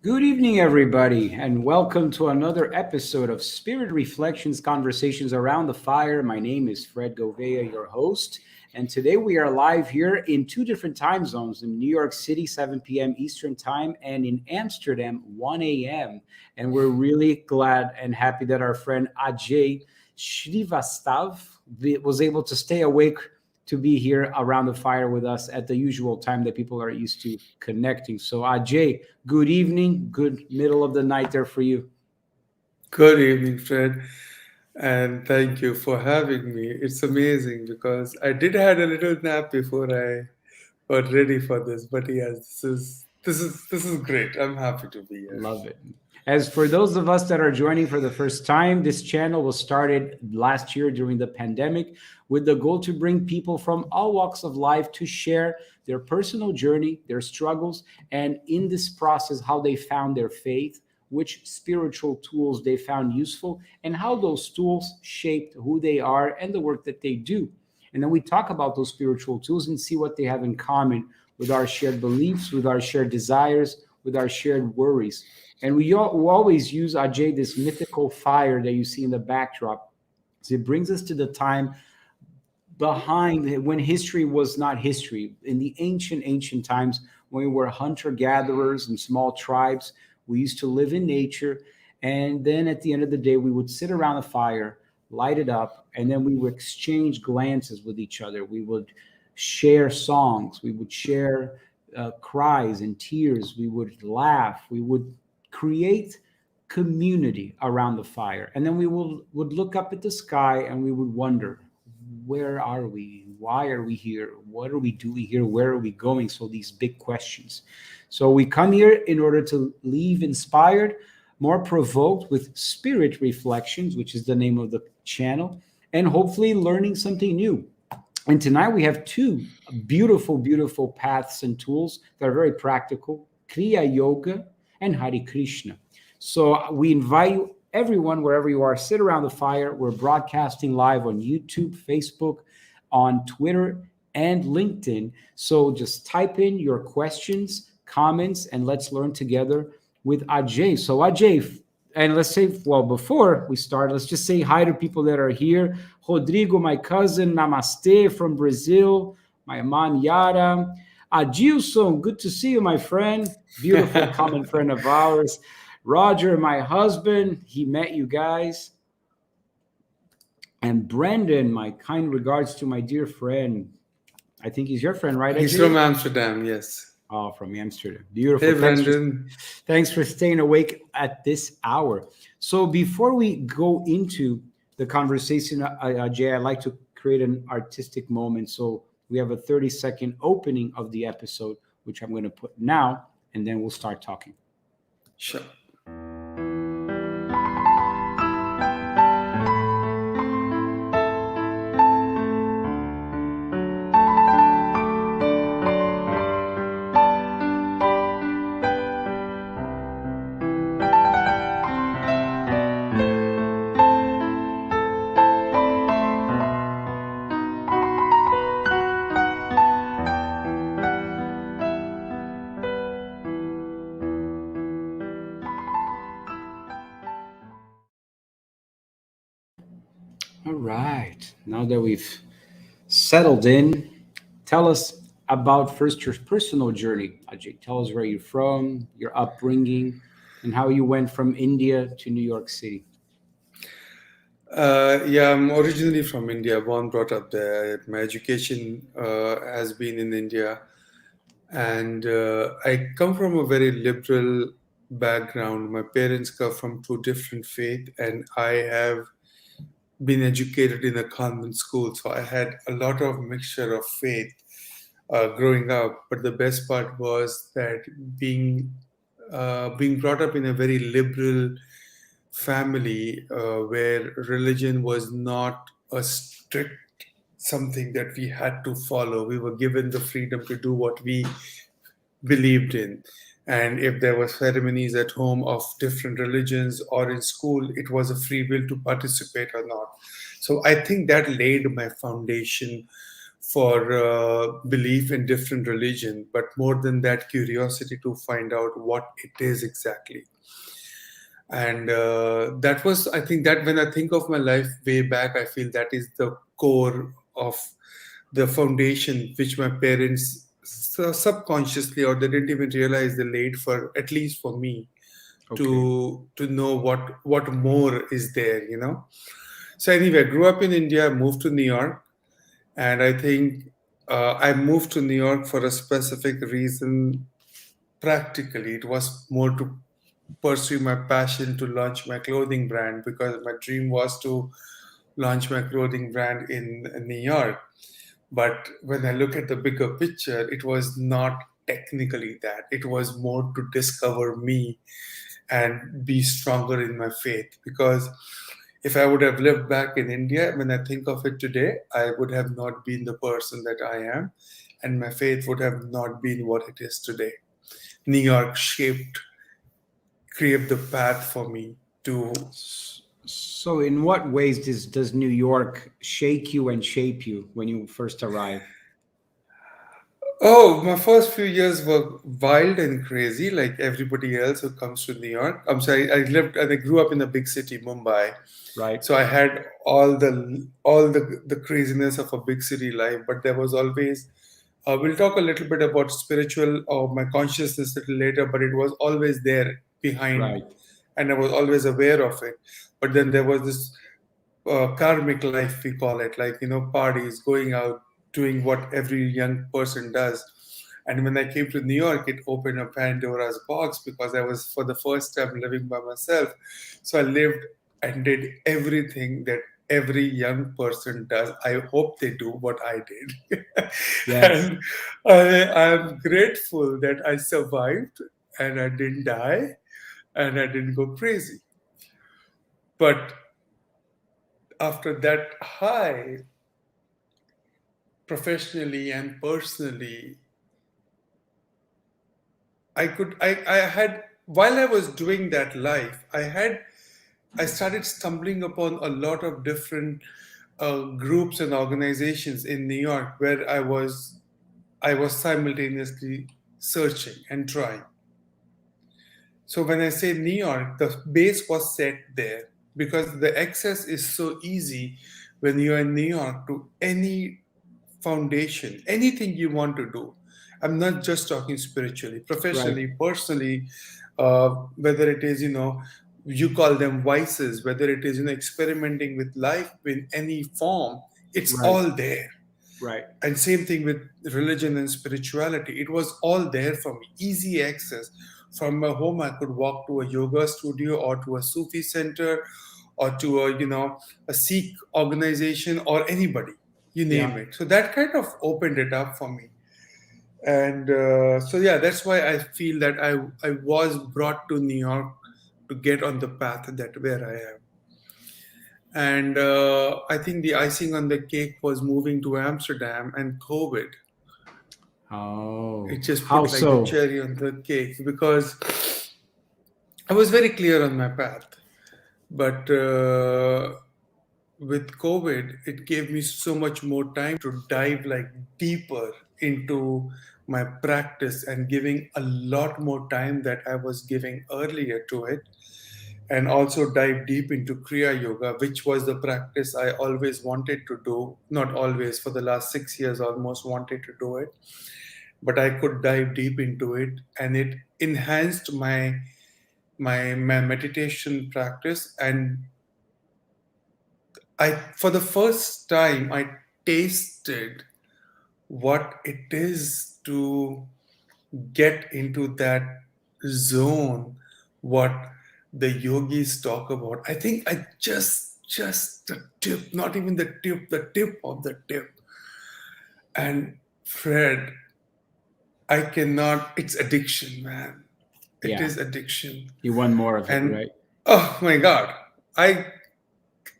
Good evening, everybody, and welcome to another episode of Spirit Reflections Conversations Around the Fire. My name is Fred Govea, your host, and today we are live here in two different time zones in New York City, 7 p.m. Eastern Time, and in Amsterdam, 1 a.m. And we're really glad and happy that our friend Ajay Shrivastav was able to stay awake to be here around the fire with us at the usual time that people are used to connecting. So, Ajay, good evening, good middle of the night there for you. Good evening, Fred, and thank you for having me. It's amazing because I did had a little nap before I got ready for this, but yes, this is great. I'm happy to be here. Love it. As for those of us that are joining for the first time, this channel was started last year during the pandemic with the goal to bring people from all walks of life to share their personal journey, their struggles, and in this process, how they found their faith, which spiritual tools they found useful, and how those tools shaped who they are and the work that they do. And then we talk about those spiritual tools and see what they have in common with our shared beliefs, with our shared desires, with our shared worries. And we always use, Ajay, this mythical fire that you see in the backdrop. So it brings us to the time behind when history was not history. In the ancient times, when we were hunter gatherers and small tribes, we used to live in nature. And then at the end of the day, we would sit around the fire, light it up, and then we would exchange glances with each other. We would share songs, we would share cries and tears, we would laugh, we would create community around the fire. And then we would look up at the sky and we would wonder, where are we? Why are we here? What are we doing here? Where are we going? So these big questions. So we come here in order to leave inspired, more provoked with spirit reflections, which is the name of the channel, and hopefully learning something new. And tonight we have two beautiful paths and tools that are very practical: Kriya Yoga and Hare Krishna. So we invite you, everyone, wherever you are, sit around the fire. We're broadcasting live on YouTube, Facebook, on Twitter, and LinkedIn. So just type in your questions, comments, and let's learn together with Ajay. So, Ajay, and let's say, well, before we start, let's just say hi to people that are here. Rodrigo, my cousin, namaste from Brazil. My man, Yara. Adilson, good to see you, my friend. Beautiful common friend of ours. Roger, my husband, he met you guys. And Brendan, my kind regards to my dear friend. I think he's your friend, right, He's from Ajay? Amsterdam, yes. Oh, from Amsterdam. Beautiful. Hey, Brandon. Thanks for staying awake at this hour. So before we go into the conversation, Jay, I'd like to create an artistic moment. So we have a 30-second opening of the episode, which I'm going to put now, and then we'll start talking. Sure. All right. Now that we've settled in, tell us about first your personal journey, Ajay. Tell us where you're from, your upbringing, and how you went from India to New York City. Yeah, I'm originally from India, born, brought up there. My education has been in India, and I come from a very liberal background. My parents come from two different faiths, and I have been educated in a convent school, so I had a lot of mixture of faith growing up. But the best part was that being brought up in a very liberal family where religion was not a strict something that we had to follow. We were given the freedom to do what we believed in. And if there were ceremonies at home of different religions or in school, it was a free will to participate or not. So I think that laid my foundation for belief in different religion, but more than that, curiosity to find out what it is exactly. And that was, I think, that when I think of my life way back, I feel that is the core of the foundation which my parents subconsciously, or they didn't even realize, they laid for, at least for me, Okay. to know what more is there, you know. So anyway, I grew up in India, moved to New York, and I think I moved to New York for a specific reason. Practically, it was more to pursue my passion to launch my clothing brand, because my dream was to launch my clothing brand in New York. But when I look at the bigger picture, it was not technically that. It was more to discover me and be stronger in my faith. Because if I would have lived back in India, when I think of it today, I would have not been the person that I am, and my faith would have not been what it is today. New York create the path for me to. So, in what ways does New York shake you and shape you when you first arrive? Oh, my first few years were wild and crazy, like everybody else who comes to New York. I'm sorry, I lived and I grew up in a big city, Mumbai. Right. So I had all the craziness of a big city life, but there was always. We'll talk a little bit about spiritual or my consciousness a little later, but it was always there behind, Right. and I was always aware of it. But then there was this karmic life, we call it, like, you know, parties, going out, doing what every young person does. And when I came to New York, it opened a Pandora's box, because I was for the first time living by myself. So I lived and did everything that every young person does. I hope they do what I did. Yes. And I'm grateful that I survived and I didn't die and I didn't go crazy. But after that high, professionally and personally, I had, while I was doing that life, I started stumbling upon a lot of different groups and organizations in New York, where I was simultaneously searching and trying. So when I say New York, the base was set there, because the access is so easy when you are in New York to any foundation, anything you want to do. I'm not just talking spiritually, Right. professionally, personally, whether it is, you call them vices, whether it is, experimenting with life in any form, it's Right. all there. Right. And same thing with religion and spirituality. It was all there for me, easy access. From my home, I could walk to a yoga studio or to a Sufi center or to a Sikh organization or anybody, you name Yeah. it. So that kind of opened it up for me. And so yeah, that's why I feel that I was brought to New York to get on the path that where I am. And I think the icing on the cake was moving to Amsterdam and COVID. It Oh, just how put like the so? cherry on the cake, because I was very clear on my path. But with COVID, it gave me so much more time to dive like deeper into my practice, and giving a lot more time that I was giving earlier to it. And also dive deep into Kriya Yoga, which was the practice I always wanted to do. Not always, for the last 6 years almost wanted to do it. But I could dive deep into it, and it enhanced my meditation practice. And I, for the first time, I tasted what it is to get into that zone, what the yogis talk about. I think I just the tip, not even the tip of the tip. And Fred, I cannot, it's addiction, man. It Yeah. is addiction. You want more of it, And right? oh my God, I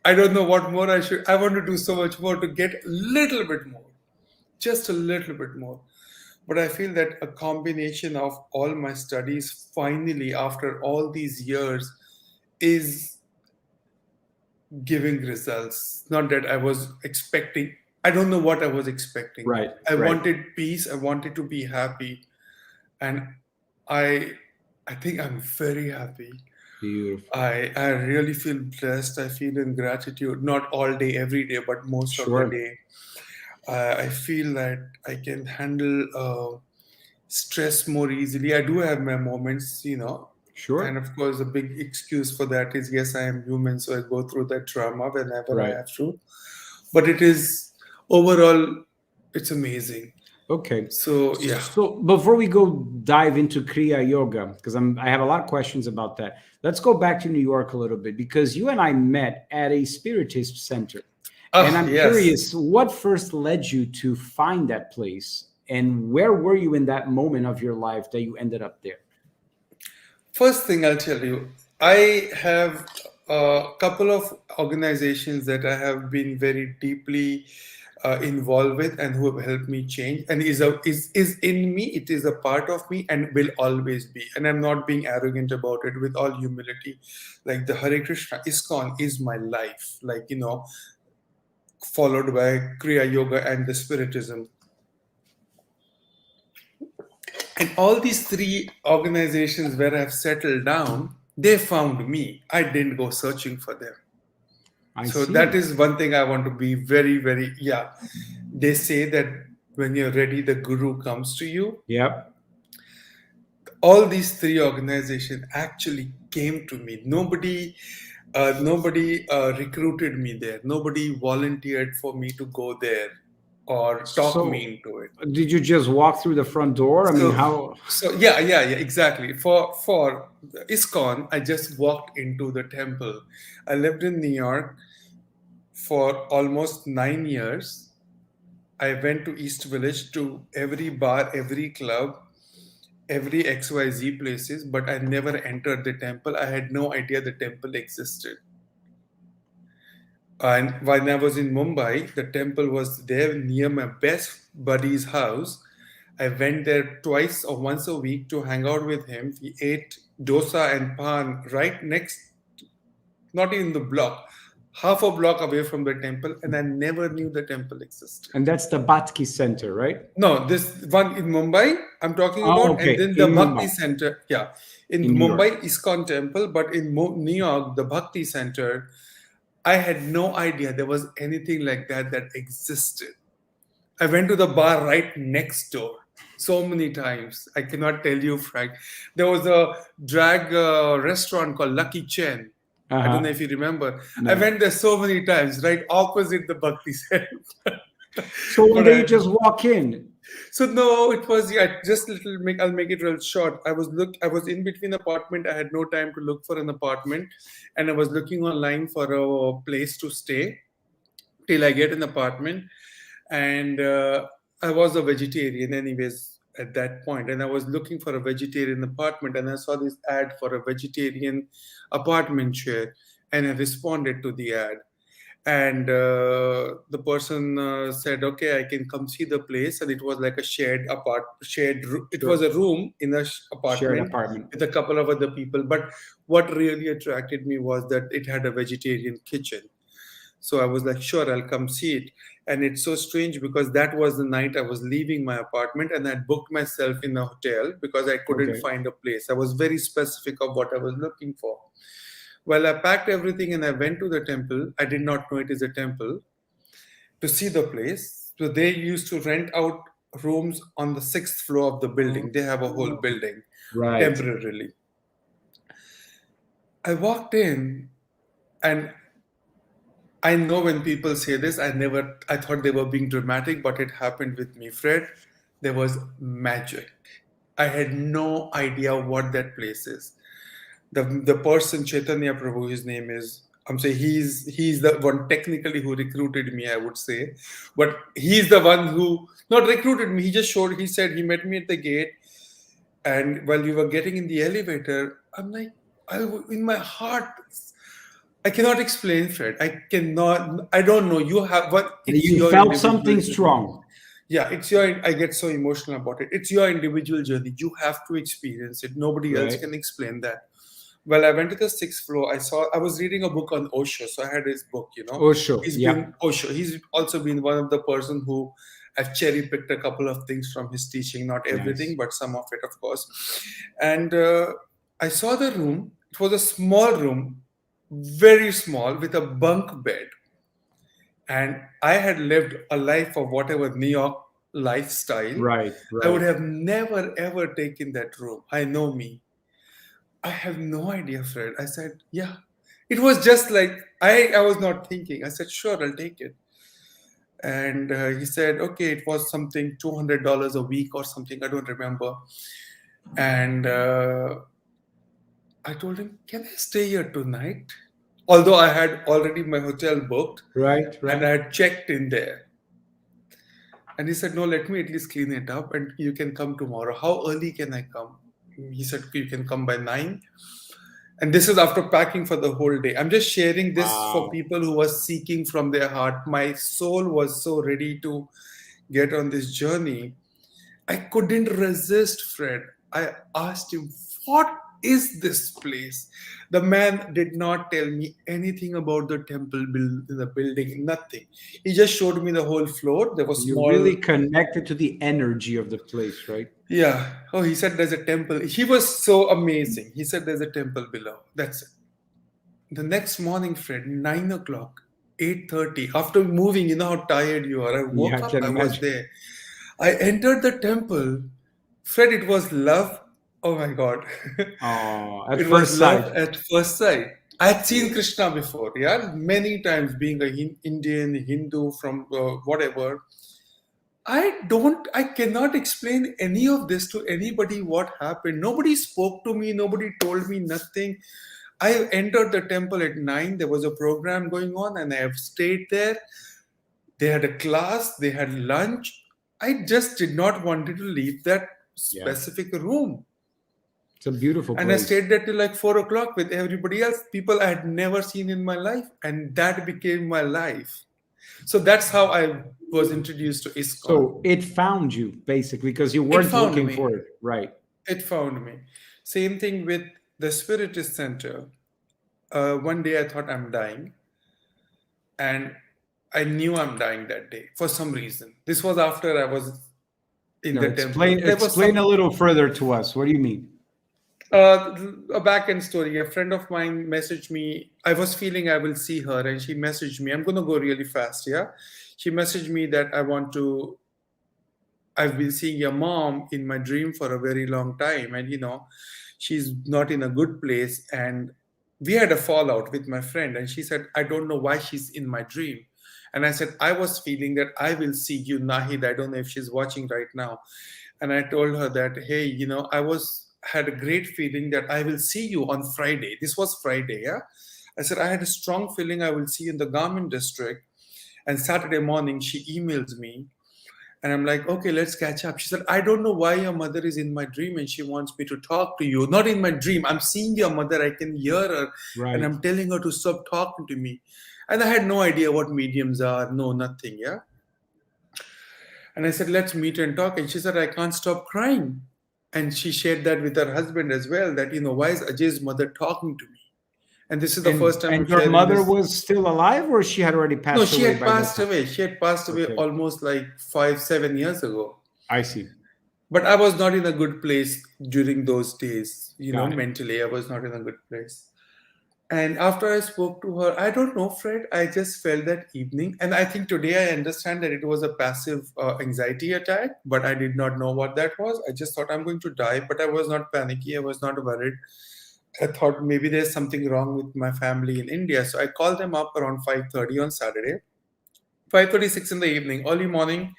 I don't know what more I should. I want to do so much more to get a little bit more, just a little bit more. But I feel that a combination of all my studies, finally, after all these years, is giving results. Not that I was expecting I don't know what I was expecting. Right. I Right. wanted peace. I wanted to be happy, and I I think I'm very happy. Beautiful. I really feel blessed. I feel in gratitude, not all day, every day, but most of the Sure. day. I feel that I can handle stress more easily. I do have my moments, and Sure. of course, a big excuse for that is yes, I am human, so I go through that trauma whenever I Right. have to. But it is overall, it's amazing. Okay. So yeah. So before we go dive into Kriya Yoga, because I have a lot of questions about that. Let's go back to New York a little bit because you and I met at a Spiritist center. And Ah, I'm yes. curious, what first led you to find that place? And where were you in that moment of your life that you ended up there? First thing I'll tell you, I have a couple of organizations that I have been very deeply involved with and who have helped me change and is in me. It is a part of me and will always be. And I'm not being arrogant about it, with all humility. Like the Hare Krishna, ISKCON is my life. Like, followed by Kriya Yoga and the Spiritism. And all these three organizations where I've settled down, they found me. I didn't go searching for them. I So that see. is one thing I want to be very, very, yeah. They say that when you're ready, the guru comes to you. Yep. All these three organizations actually came to me. Nobody recruited me there. Nobody volunteered for me to go there or talk me So into it. did you just walk through the front door? I mean, So, how? yeah, exactly. For ISKCON, I just walked into the temple. I lived in New York for almost 9 years. I went to East Village to every bar, every club, every XYZ places, but I never entered the temple. I had no idea the temple existed. And when I was in Mumbai, the temple was there near my best buddy's house. I went there twice or once a week to hang out with him. We ate dosa and pan right next, not in the block, half a block away from the temple, and I never knew the temple existed. And that's the Batki Center, right? No, this one in Mumbai I'm talking Oh, about, and okay. then the In Bhakti Mumbai, Center. Yeah, in in New York. Mumbai, ISKCON Temple, but in New York, the Bhakti Center, I had no idea there was anything like that existed. I went to the bar right next door so many times. I cannot tell you, Frank. There was a drag restaurant called Lucky Chen. I don't know Uh-huh. if you remember. I No. went there so many times, right opposite the Bhakti Center. So one But day you just walk in. so no, it was, yeah, just little. I'll make it real short. I was in between apartment. I had no time to look for an apartment, and I was looking online for a place to stay till I get an apartment. And I was a vegetarian anyways at that point, and I was looking for a vegetarian apartment, and I saw this ad for a vegetarian apartment share, and I responded to the ad. And the person said, okay, I can come see the place. And it was like a it was Sure. a room in a Shared apartment apartment. with a couple of other people. But what really attracted me was that it had a vegetarian kitchen. So I was like, sure, I'll come see it. And it's so strange because that was the night I was leaving my apartment, and I booked myself in a hotel because I couldn't Okay. find a place. I was very specific of what I was looking for. Well, I packed everything and I went to the temple. I did not know it is a temple to see the place. So they used to rent out rooms on the sixth floor of the building. They have a whole building Right. temporarily. I walked in, and I know when people say this, I thought they were being dramatic, but it happened with me, Fred. There was magic. I had no idea what that place is. The person, Chaitanya Prabhu, his name is, I'm saying he's the one technically who recruited me, I would say. But he's the one who not recruited me, he said he met me at the gate, and while we were getting in the elevator, I'm like, in my heart, I cannot explain, Fred. I don't know. You have what? It's You your felt individual something journey. strong. Yeah, it's your. I get so emotional about it. It's your individual journey. You have to experience it. Nobody else Right. can explain that. Well, I went to the sixth floor. I was reading a book on Osho, so I had his book. Osho. He's Yeah. been Osho. He's also been one of the person who I've cherry picked a couple of things from his teaching, not everything, Nice. but some of it, of course. And I saw the room. It was a small room, very small, with a bunk bed. And I had lived a life of whatever New York lifestyle. Right. I would Right. have never ever taken that room. I know me. I have no idea, Fred. I said, yeah. It was just like I was not thinking. I said, sure, I'll take it. And he said, okay, it was something $200 a week or something. I don't remember. And I told him, can I stay here tonight? Although I had already my hotel booked Right. and I Right. had checked in there. And he said, no, let me at least clean it up and you can come tomorrow. How early can I come? He said, you can come by 9. And this is after packing for the whole day. I'm just sharing this for Wow. people who are seeking from their heart. My soul was so ready to get on this journey. I couldn't resist, Fred. I asked him, what is this place? The man did not tell me anything about the temple the building, nothing. He just showed me the whole floor. There was You small. really connected to the energy of the place, right? Yeah. Oh, he said there's a temple. He was so amazing. He said there's a temple below. That's it. The next morning, Fred, 9 o'clock, 8:30. After moving, you know how tired you are. I Yeah, woke I up. can I was imagine. there. I entered the temple. Fred, it was love. Oh my God. Oh, at It was first sight. love at first sight. I had seen Krishna before, yeah, many times being a Indian, Hindu from whatever. I cannot explain any of this to anybody what happened. Nobody spoke to me, nobody told me nothing. I entered the temple at 9. There was a program going on, and I have stayed there. They had a class, they had lunch. I just did not want to leave that Yeah, specific room. it's a beautiful And I place. stayed there till like 4 o'clock with everybody else, people I had never seen in my life. And that became my life. So that's how I was introduced to ISKCON. So it found you basically because you It weren't found looking me. for it, right? It found me. Same thing with the Spiritist Center. One day I thought I'm dying, and I knew I'm dying that day for some reason. This was after I was in No, the temple. explain There was explain a some little further to us. What do you mean? a back end story. A friend of mine messaged me. I was feeling I will see her, and she messaged me. I'm gonna go really fast. Yeah, she messaged me that I want to. I've been seeing your mom in my dream for a very long time, and she's not in a good place. And we had a fallout with my friend, and she said, I don't know why she's in my dream. And I said, I was feeling that I will see you, Nahid. I don't know if she's watching right now. And I told her that, hey, had a great feeling that I will see you on Friday. This was Friday, yeah. I said, I had a strong feeling I will see you in the garment district. And Saturday morning, she emails me and I'm like, okay, let's catch up. She said, I don't know why your mother is in my dream and she wants me to talk to you. Not in my dream. I'm seeing your mother. I can hear her. And Right. I'm telling her to stop talking to me. And I had no idea what mediums are. No, nothing. Yeah. And I said, let's meet and talk. And she said, I can't stop crying. And she shared that with her husband as well, that, why is Ajay's mother talking to me? And this is the first time And I'm your sharing mother this. was still alive, or she had already No, passed she away had by that passed time? away. She had passed away Okay, almost like 5, 7 years ago. I see. But I was not in a good place during those days, Got it. mentally. I was not in a good place. And after I spoke to her, I don't know, Fred, I just felt that evening. And I think today I understand that it was a passive anxiety attack, but I did not know what that was. I just thought I'm going to die, but I was not panicky. I was not worried. I thought maybe there's something wrong with my family in India. So I called them up around 5:30 on Saturday, 5:36 in the evening, early morning.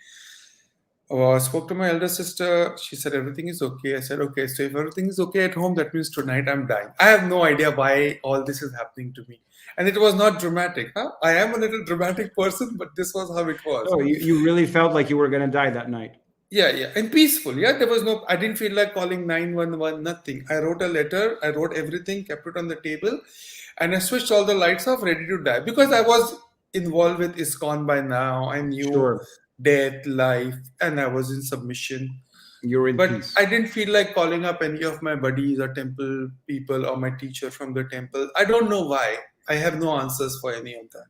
Spoke to my elder sister. She said everything is okay. I said okay. So if everything is okay at home, that means tonight I'm dying. I have no idea why all this is happening to me, and it was not dramatic. Huh? I am a little dramatic person, but this was how it was. Oh, you really felt like you were going to die that night. Yeah, yeah, and peaceful. Yeah, there was no. I didn't feel like calling 911. Nothing. I wrote a letter. I wrote everything. Kept it on the table, and I switched all the lights off, ready to die because I was involved with ISKCON by now. I knew Sure. death, life, and I was in submission. You're in But peace. I didn't feel like calling up any of my buddies or temple people or my teacher from the temple. I don't know why. I have no answers for any of that.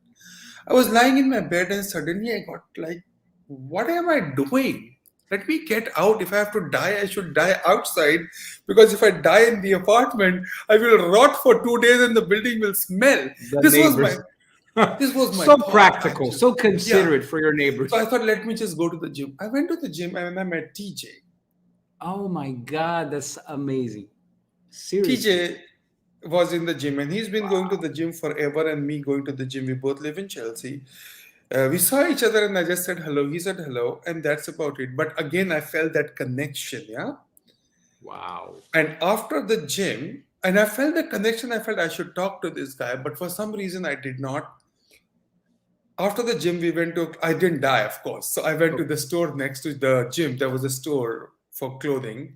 I was lying in my bed and suddenly I got like, what am I doing? Let me get out. If I have to die, I should die outside, because if I die in the apartment, I will rot for 2 days and the building will smell. The This was my neighbors. this was my So thought practical, actually. so Yeah. considerate for your So I neighbors. thought, let me just go to the gym. I went to the gym and I met TJ. Oh my God, that's amazing. Seriously. TJ was in the gym and he's been going to Wow. the gym forever, and me going to the gym. We both live in Chelsea. We saw each other and I just said hello. He said hello, and that's about it. But again, I felt that connection, yeah. Wow. And after the gym, and I felt the connection, I felt I should talk to this guy, but for some reason I did not. After the gym, we went to, I didn't die, of course. So I went to Okay. the store next to the gym. There was a store for clothing,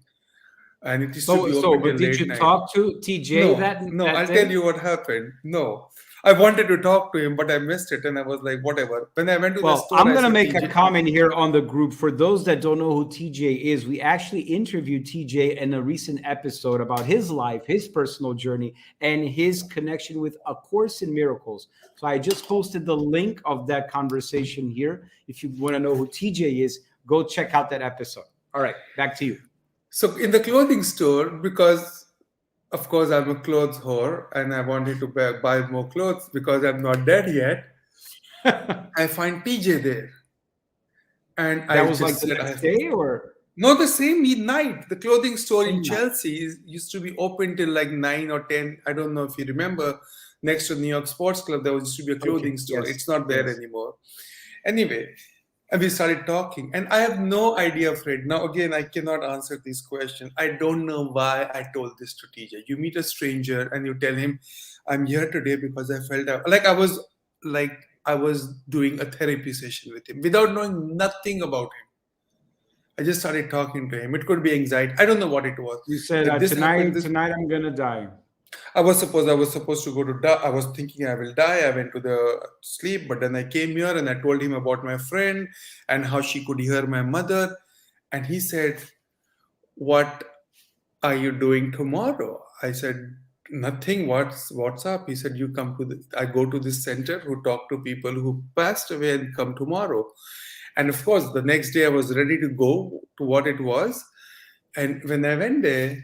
and it used to be So, open but till did late you night. talk to TJ No, that no, that I'll tell day? you what happened. No, I wanted to talk to him, but I missed it, and I was like, whatever. When I went to the Well, store, I'm I going to saw make a TJ. comment here on the group. For those that don't know who TJ is, we actually interviewed TJ in a recent episode about his life, his personal journey, and his connection with A Course in Miracles. So I just posted the link of that conversation here. If you want to know who TJ is, go check out that episode. All right, back to you. So in the clothing store, because of course I'm a clothes whore, and I wanted to buy more clothes because I'm not dead yet. I find TJ there, and That I was like just the said, next day or no, the same night. The clothing store in same night? Chelsea used to be open till like 9 or 10. I don't know if you remember. Next to New York Sports Club, there used to be a Okay, clothing store. yes, It's not there yes. anymore. Anyway, and we started talking, and I have no idea, Fred. Now, again, I cannot answer this question. I don't know why I told this to TJ. You meet a stranger and you tell him, "I'm here today because I felt like I was doing a therapy session with him without knowing nothing about him. I just started talking to him. It could be anxiety. I don't know what it was. You said That this happened. tonight I'm gonna die. I was supposed to go to die. I was thinking I will die. I went to the sleep, but then I came here and I told him about my friend and how she could hear my mother. And he said, "What are you doing tomorrow?" I said, "Nothing. What's up?" He said, "You come to I go to this center who talk to people who passed away and come tomorrow." And of course, the next day I was ready to go to what it was. And when I went there,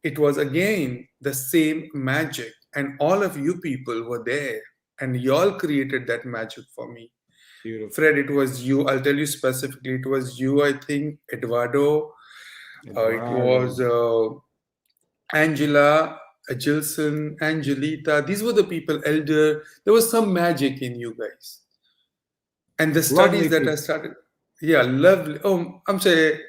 it was again the same magic. And all of you people were there. And y'all created that magic for me. Beautiful. Fred, it was you. I'll tell you specifically. It was you, I think, Eduardo. It was Eduardo. Angela, Gilson, Angelita. These were the people, Elder. There was some magic in you guys. And the studies Lovely that I people, started, yeah, lovely. Oh, I'm saying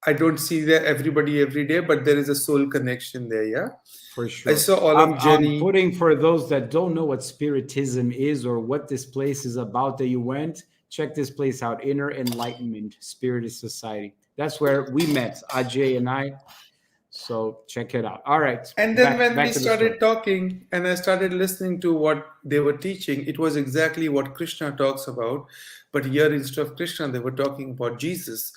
I don't see there everybody every day, but there is a soul connection there. Yeah, for I sure. saw all of I'm Jenny. putting for those that don't know what Spiritism is or what this place is about that you went, check this place out. Inner Enlightenment Spiritist Society. That's where we met, Ajay and I. So check it out. All right, And then when back we to the story. started talking and I started listening to what they were teaching, it was exactly what Krishna talks about. But here, instead of Krishna, they were talking about Jesus.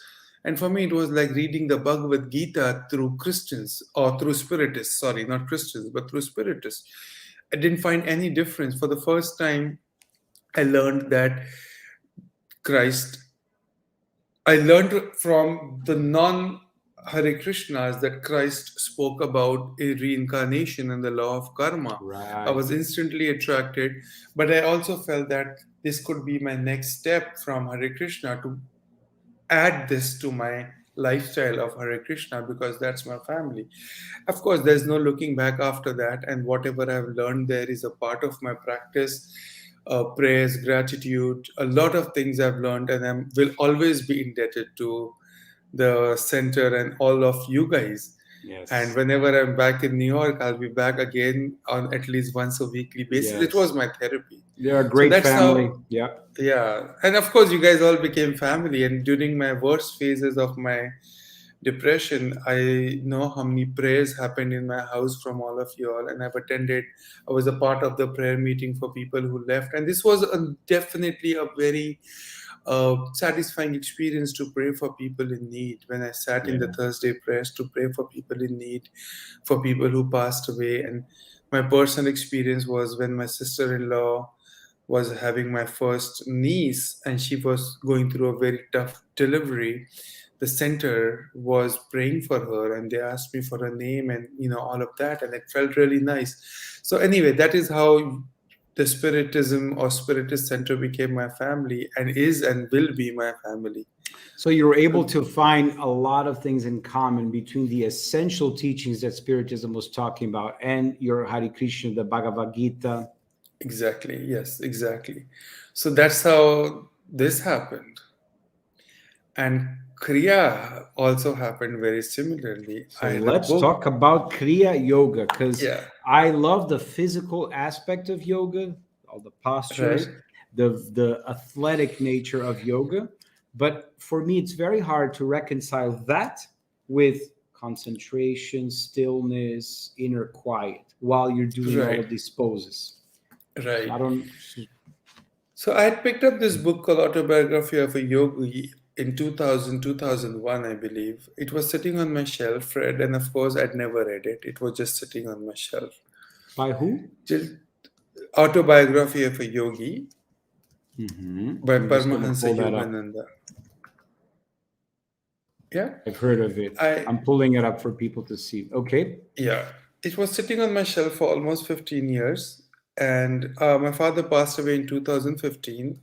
And for me, it was like reading the Bhagavad Gita through Christians or through Spiritists. Sorry, not Christians, but through Spiritists. I didn't find any difference. For the first time, I learned that Christ I learned from the non Hare Krishnas that Christ spoke about a reincarnation and the law of karma. I Right. was instantly attracted, but I also felt that this could be my next step from Hare Krishna to add this to my lifestyle of Hare Krishna because that's my family. Of course, there's no looking back after that, and whatever I've learned there is a part of my practice. Prayers, gratitude, a lot of things I've learned, and I will always be indebted to the center and all of you guys. And Yes. whenever I'm back in New York, I'll be back again on at least once a weekly basis. It was Yes. my therapy. They're a So great that's family. how, Yeah. yeah. And of course, you guys all became family. And during my worst phases of my depression, I know how many prayers happened in my house from all of you all. And I've attended, I was a part of the prayer meeting for people who left. And this was definitely a very satisfying experience to pray for people in need. When I sat in the Yeah. Thursday prayers to pray for people in need, for people who passed away. And my personal experience was when my sister-in-law was having my first niece and she was going through a very tough delivery. The center was praying for her and they asked me for her name and all of that, and it felt really nice. So anyway, that is how the Spiritism or Spiritist Center became my family and is and will be my family. So you were able to find a lot of things in common between the essential teachings that Spiritism was talking about and your Hare Krishna, the Bhagavad Gita. Exactly, yes, exactly. So that's how this happened. And Kriya also happened very similarly. So I had a let's book. talk about Kriya Yoga because Yeah, I love the physical aspect of yoga, all the right, postures, the athletic nature of yoga. But for me, it's very hard to reconcile that with concentration, stillness, inner quiet while you're doing all right, of these poses. So right. I don't. So I had picked up this book called Autobiography of a Yogi in 2000, 2001, I believe. It was sitting on my shelf, read, and of course I'd never read it. It was just sitting on my shelf. By who? Just Autobiography of a Yogi by I'm just going to Paramahansa pull that up. Yogananda. Yeah, I've heard of it. I I'm pulling it up for people to see. Okay. yeah. It was sitting on my shelf for almost 15 years, and my father passed away in 2015,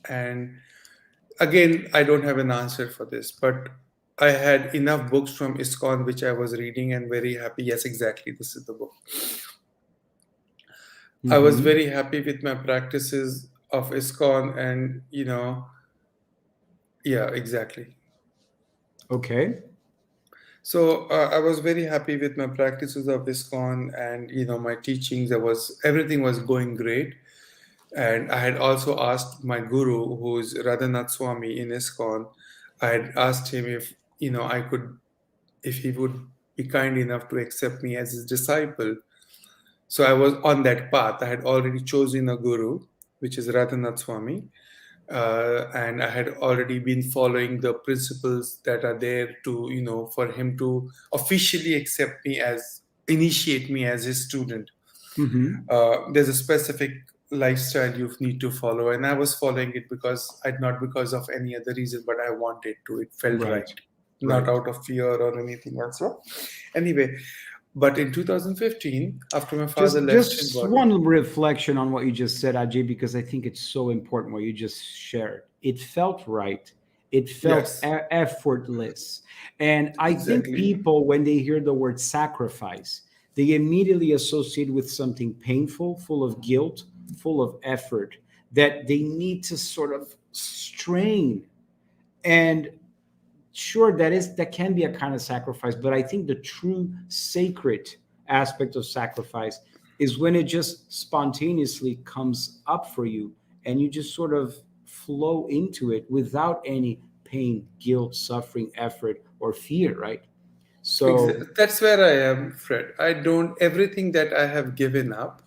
and again, I don't have an answer for this, but I had enough books from ISKCON which I was reading and very happy. Yes, exactly. This is the book. I was Mm-hmm. very happy with my practices of ISKCON, and yeah, exactly. Okay. So I was very happy with my practices of ISKCON, and my teachings. Everything was going great. And I had also asked my guru, who's Radhanath Swami in ISKCON. I had asked him if he would be kind enough to accept me as his disciple. So I was on that path. I had already chosen a guru, which is Radhanath Swami, and I had already been following the principles that are there to, for him to officially initiate me as his student. Mm-hmm. There's a specific lifestyle you need to follow, and I was following it not because of any other reason, but I wanted to. It felt Right. right, not Right. out of fear or anything else. So, anyway, but in 2015, after my father left his Just body, one reflection on what you just said, Ajay, because I think it's so important what you just shared. It felt right. It felt yes, effortless. And I think exactly, people, when they hear the word sacrifice, they immediately associate with something painful, full of guilt, full of effort, that they need to sort of strain. And sure, that can be a kind of sacrifice, but I think the true sacred aspect of sacrifice is when it just spontaneously comes up for you and you just sort of flow into it without any pain, guilt, suffering, effort, or fear, right? So That's where I am, Fred. I don't everything that I have given up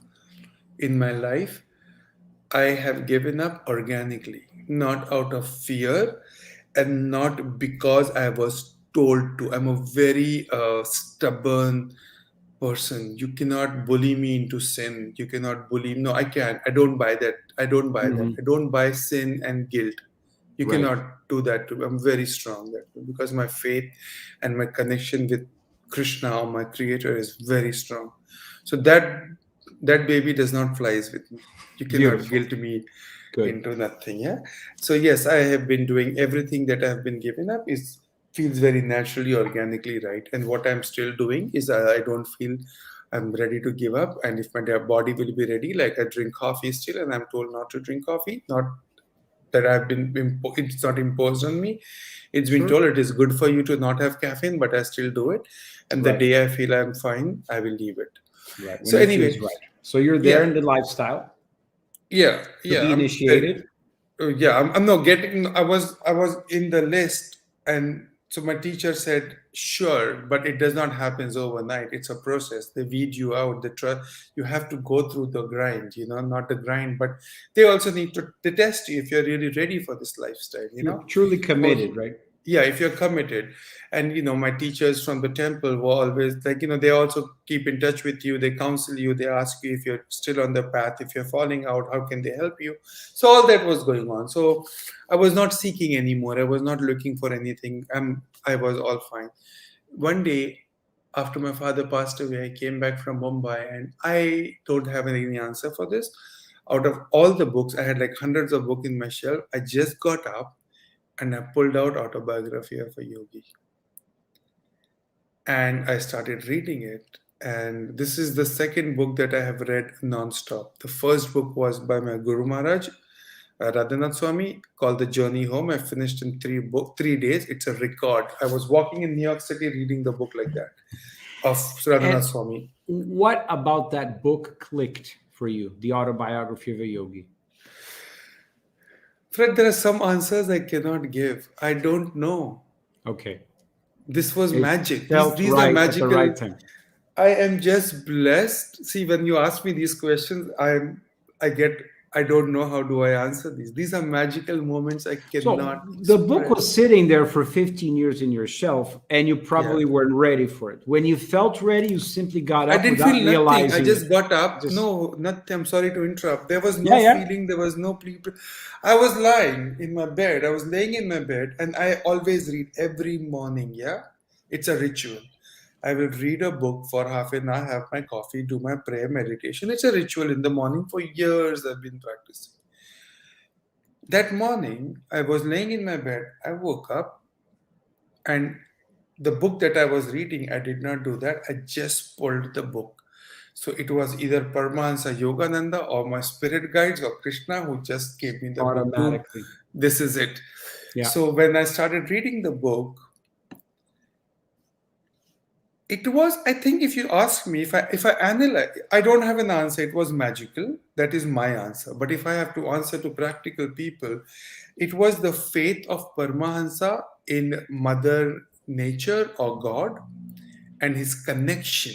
in my life, I have given up organically, not out of fear and not because I was told to. I'm a very stubborn person. You cannot bully me into sin. You cannot bully. No, I can't. I don't buy that. I don't buy that. mhm, I don't buy sin and guilt. You right. cannot do that to me. I'm very strong that way because my faith and my connection with Krishna or my creator is very strong. So that baby does not flies with me. You cannot Beautiful. guilt me Good. into nothing. Yeah. So yes, I have been doing everything that I have been given up is feels very naturally, organically right. And what I'm still doing is I don't feel I'm ready to give up. And if my body will be ready, like I drink coffee still, and I'm told not to drink coffee, not that it's not imposed on me. It's been Sure. told it is good for you to not have caffeine, but I still do it. And the Right. day I feel I'm fine, I will leave it. Right. When So it feels anyway, right. So you're there yeah, in the lifestyle yeah, to yeah. be initiated. Yeah. I'm not getting. I was in the list, and So my teacher said, sure, but it does not happen overnight. It's a process. They weed you out. You have to go through the grind, not the grind, but they also need to test you if you're really ready for this lifestyle, You're truly So committed, right? yeah, if you're committed. And my teachers from the temple were always like, they also keep in touch with you, they counsel you, they ask you if you're still on the path, if you're falling out, how can they help you. So all that was going on. So I was not seeking anymore, I was not looking for anything. I was all fine. One day after my father passed away, I came back from Mumbai, and I don't have any answer for this. Out of all the books, I had like hundreds of books in my shelf. I just got up and I pulled out Autobiography of a Yogi, and I started reading it. And this is the second book that I have read non-stop. The first book was by my Guru Maharaj, Radhanath Swami, called The Journey Home. I finished in 3 days. It's a record. I was walking in New York City reading the book like that of And Radhanath Swami. what about that book clicked for you, The Autobiography of a Yogi? Fred, there are some answers I cannot give. I don't know. Okay. This was It magic. felt These are right at the magical. right time. I am just blessed. See, when you ask me these questions, I don't know how do I answer these. These are magical moments I So cannot the book express. was sitting there for 15 years in your shelf, and you Yeah. probably weren't ready for it. When you felt ready, you simply got I up didn't without feel nothing. I realizing it. just got up. Just No, nothing. I'm sorry to interrupt. There was yeah, no yeah. feeling. There was no I was lying in my bed. I was laying in my bed, and I always read every morning. Yeah. It's a ritual. I will read a book for half an hour, have my coffee, do my prayer meditation. It's a ritual in the morning. For years, I've been practicing. That morning, I was laying in my bed. I woke up, and the book that I was reading, I did not do that. I just pulled the book. So it was either Paramahansa Yogananda or my spirit guides or Krishna who just gave me the book. Dude, Automatically. this is it. Yeah. So when I started reading the book, it was, I think, if you ask me, if I analyze, I don't have an answer. It was magical. That is my answer. But if I have to answer to practical people, it was the faith of Paramahansa in Mother Nature or God, and his connection,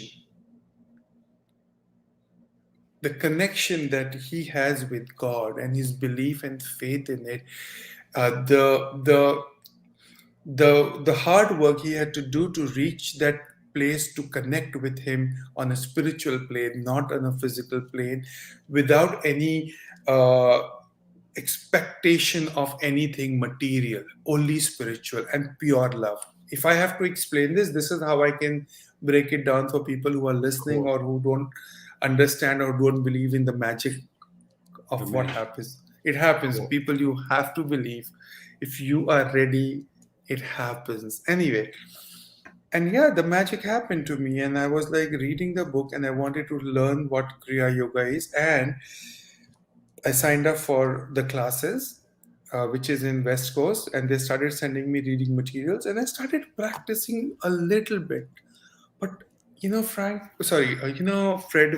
the connection that he has with God, and his belief and faith in it. The hard work he had to do to reach that place, to connect with him on a spiritual plane, not on a physical plane, without any uh, expectation of anything material, only spiritual and pure love. If I have to explain this is how I can break it down for people who are listening Cool. or who don't understand or don't believe in the magic The of what magic. happens. It happens. Cool. People, you have to believe. If you are ready, it happens. Anyway, and yeah, the magic happened to me, and I was like reading the book, and I wanted to learn what Kriya Yoga is, and I signed up for the classes, which is in West Coast, and they started sending me reading materials, and I started practicing a little bit. But Fred,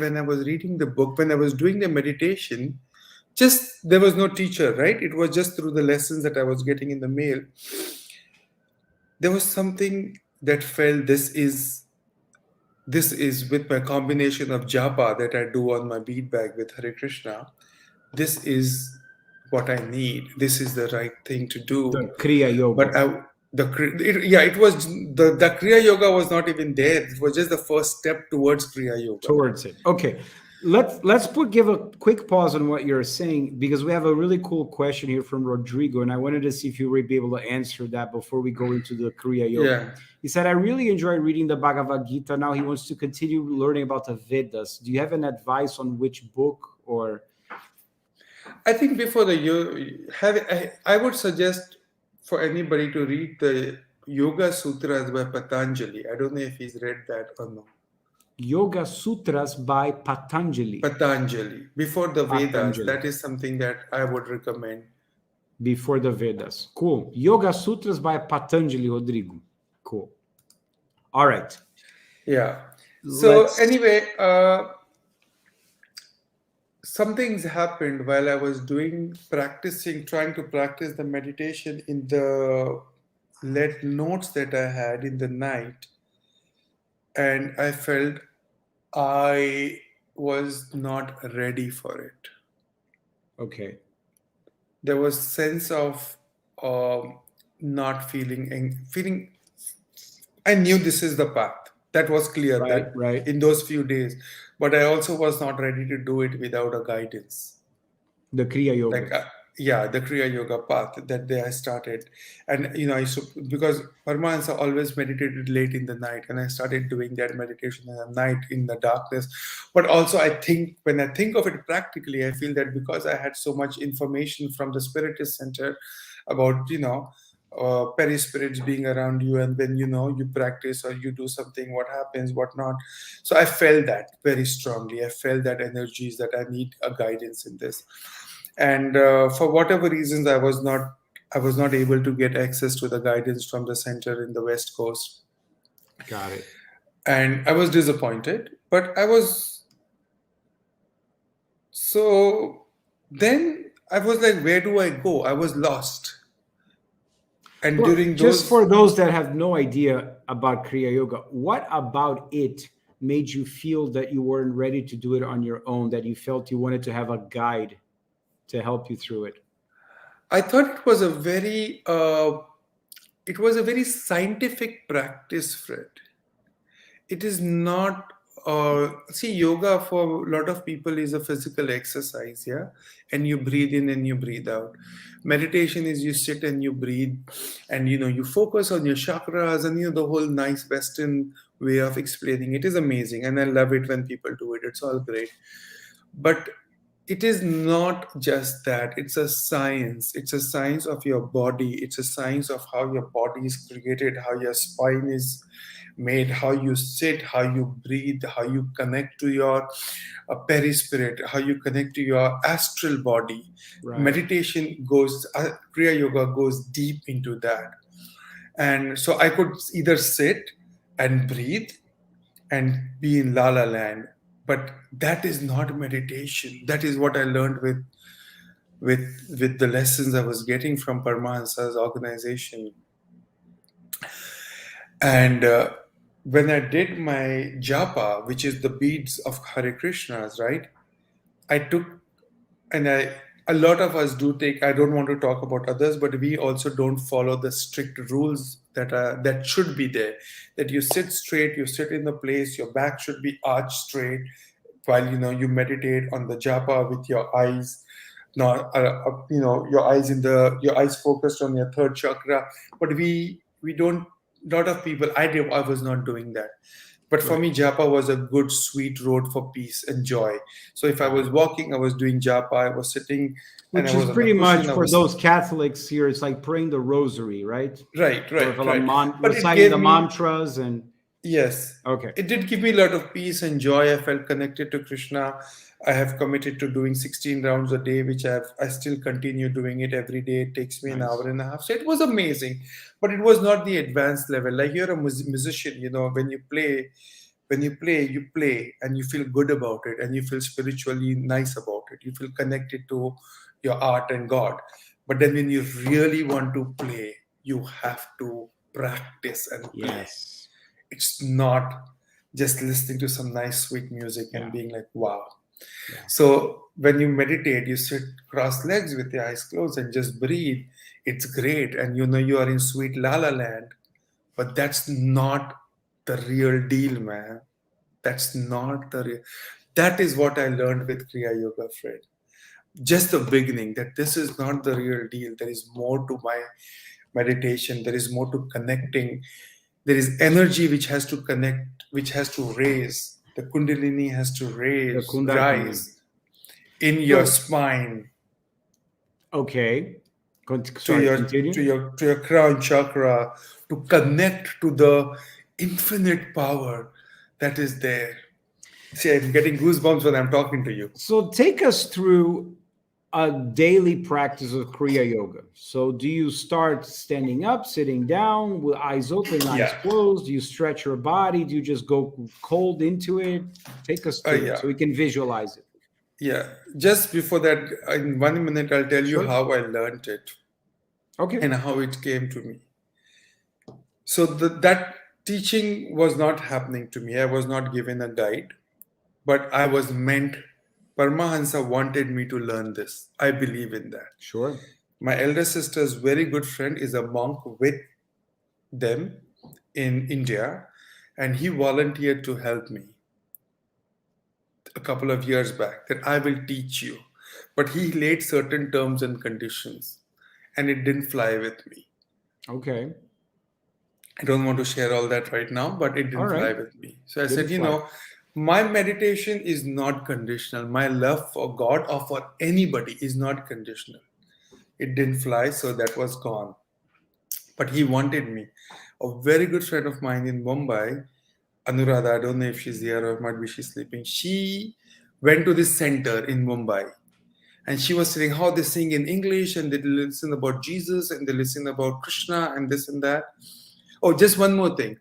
when I was reading the book, when I was doing the meditation, just there was no teacher, right? It was just through the lessons that I was getting in the mail. There was something that felt this is with my combination of japa that I do on my bead bag with Hare Krishna. This is what I need. This is the right thing to do. The Kriya Yoga. But it was the Kriya Yoga was not even there. It was just the first step towards Kriya Yoga. Towards it. Okay. Give a quick pause on what you're saying, because we have a really cool question here from Rodrigo, and I wanted to see if you would be able to answer that before we go into the Kriya Yoga. Yeah. He said, I really enjoy reading the Bhagavad Gita. Now he wants to continue learning about the Vedas. Do you have an advice on which book or I think before the I would suggest for anybody to read the Yoga Sutras by Patanjali. I don't know if he's read that or not. Yoga Sutras by Patanjali? Patanjali, before the Vedas. Patanjali. That is something that I would recommend. Before the Vedas. Cool. Yoga Sutras by Patanjali, Rodrigo. Cool. All right. Yeah. So Let's anyway, some things happened while I was trying to practice the meditation in the let notes that I had in the night, and I felt I was not ready for it. Okay. There was sense of um, not feeling and feeling. I knew this is the path. That was clear Right, that right. in those few days, but I also was not ready to do it without a guidance. The Kriya Yoga. Like yeah, the Kriya Yoga path that day I started. And I used to, because Paramahansa always meditated late in the night, and I started doing that meditation in the night in the darkness. But also I think, when I think of it practically, I feel that because I had so much information from the Spiritist Center about perispirits being around you, and when you practice or you do something, what happens, what not. So I felt that very strongly. I felt that energies that I need a guidance in this. And for whatever reasons, I was not able to get access to the guidance from the center in the West Coast, Got it. and I was disappointed. But I was, so then I was like, where do I go? I was lost. And Well, during just for those, those that have no idea about Kriya Yoga, what about it made you feel that you weren't ready to do it on your own, that you felt you wanted to have a guide to help you through it? I thought it was a very scientific practice, Fred. It is not, see, yoga for a lot of people is a physical exercise, yeah, and you breathe in and you breathe out. Meditation is you sit and you breathe, and you focus on your chakras, and the whole nice Western way of explaining it is amazing, and I love it when people do it. It's all great. But it is not just that. It's a science. It's a science of your body. It's a science of how your body is created, how your spine is made, how you sit, how you breathe, how you connect to your perispirit, how you connect to your astral body. Right. Meditation goes, Kriya Yoga goes deep into that. And so I could either sit and breathe and be in la la land, but that is not meditation. That is what I learned with the lessons I was getting from Paramahansa's organization. And when I did my japa, which is the beads of Hare Krishnas, right? I took, and a lot of us do take. I don't want to talk about others, but we also don't follow the strict rules that should be there. That you sit straight, you sit in the place, your back should be arched straight, while you meditate on the japa with your eyes, not your eyes focused on your third chakra. But we don't. Lot of people, I was not doing that. But for Right. me, japa was a good sweet road for peace and joy. So if I Got was it. walking, I was doing japa, I was sitting, and I Which is was on the pretty much cushion, I for was those Catholics here, it's like praying the rosary, right? right, Or right, right. But it reciting the gave me, mantras and yes, okay. it did give me a lot of peace and joy. I felt connected to Krishna. I have committed to doing 16 rounds a day, which I still continue doing it every day. It takes me an Nice. hour and a half. So it was amazing, but it was not the advanced level. Like you're a musician, when you play, you play and you feel good about it, and you feel spiritually nice about it. You feel connected to your art and God. But then when you really want to play, you have to practice and play. Yes. It's not just listening to some nice sweet music and Yeah. being like, wow. Yeah. So when you meditate, you sit cross legs with your eyes closed and just breathe. It's great, and you are in sweet la la land. But that's not the real deal, man. That's not the real. That is what I learned with Kriya Yoga, Fred. Just the beginning, that this is not the real deal. There is more to my meditation. There is more to connecting. There is energy which has to connect, which has to raise. The Kundalini has to The Kundalini. rise in your So spine, okay. to Sorry, your to continue. your to your crown chakra, to connect to the infinite power that is there. See, I'm getting goosebumps when I'm talking to you. So take us through a daily practice of Kriya Yoga. So do you start standing up, sitting down, with eyes open, eyes Yeah, closed? Do you stretch your body? Do you just go cold into it? Take us through it yeah, so we can visualize it. yeah. Just before that, in 1 minute, I'll tell you Sure. how I learned it Okay. and how it came to me. So that teaching was not happening to me. I was not given a guide, but I was meant. Paramahansa wanted me to learn this. I believe in that. Sure. My elder sister's very good friend is a monk with them in India, and he volunteered to help me a couple of years back that I will teach you. But he laid certain terms and conditions, and it didn't fly with me. Okay. I don't want to share all that right now, but it All didn't fly right. with me. So I Didn't said, fly. my meditation is not conditional. My love for God or for anybody is not conditional. It didn't fly, so that was gone. But he wanted me. A very good friend of mine in Mumbai, Anuradha, I don't know if she's here or might be she's sleeping. She went to this center in Mumbai and she was saying how they sing in English and they listen about Jesus and they listen about Krishna and this and that. Oh, just one more thing.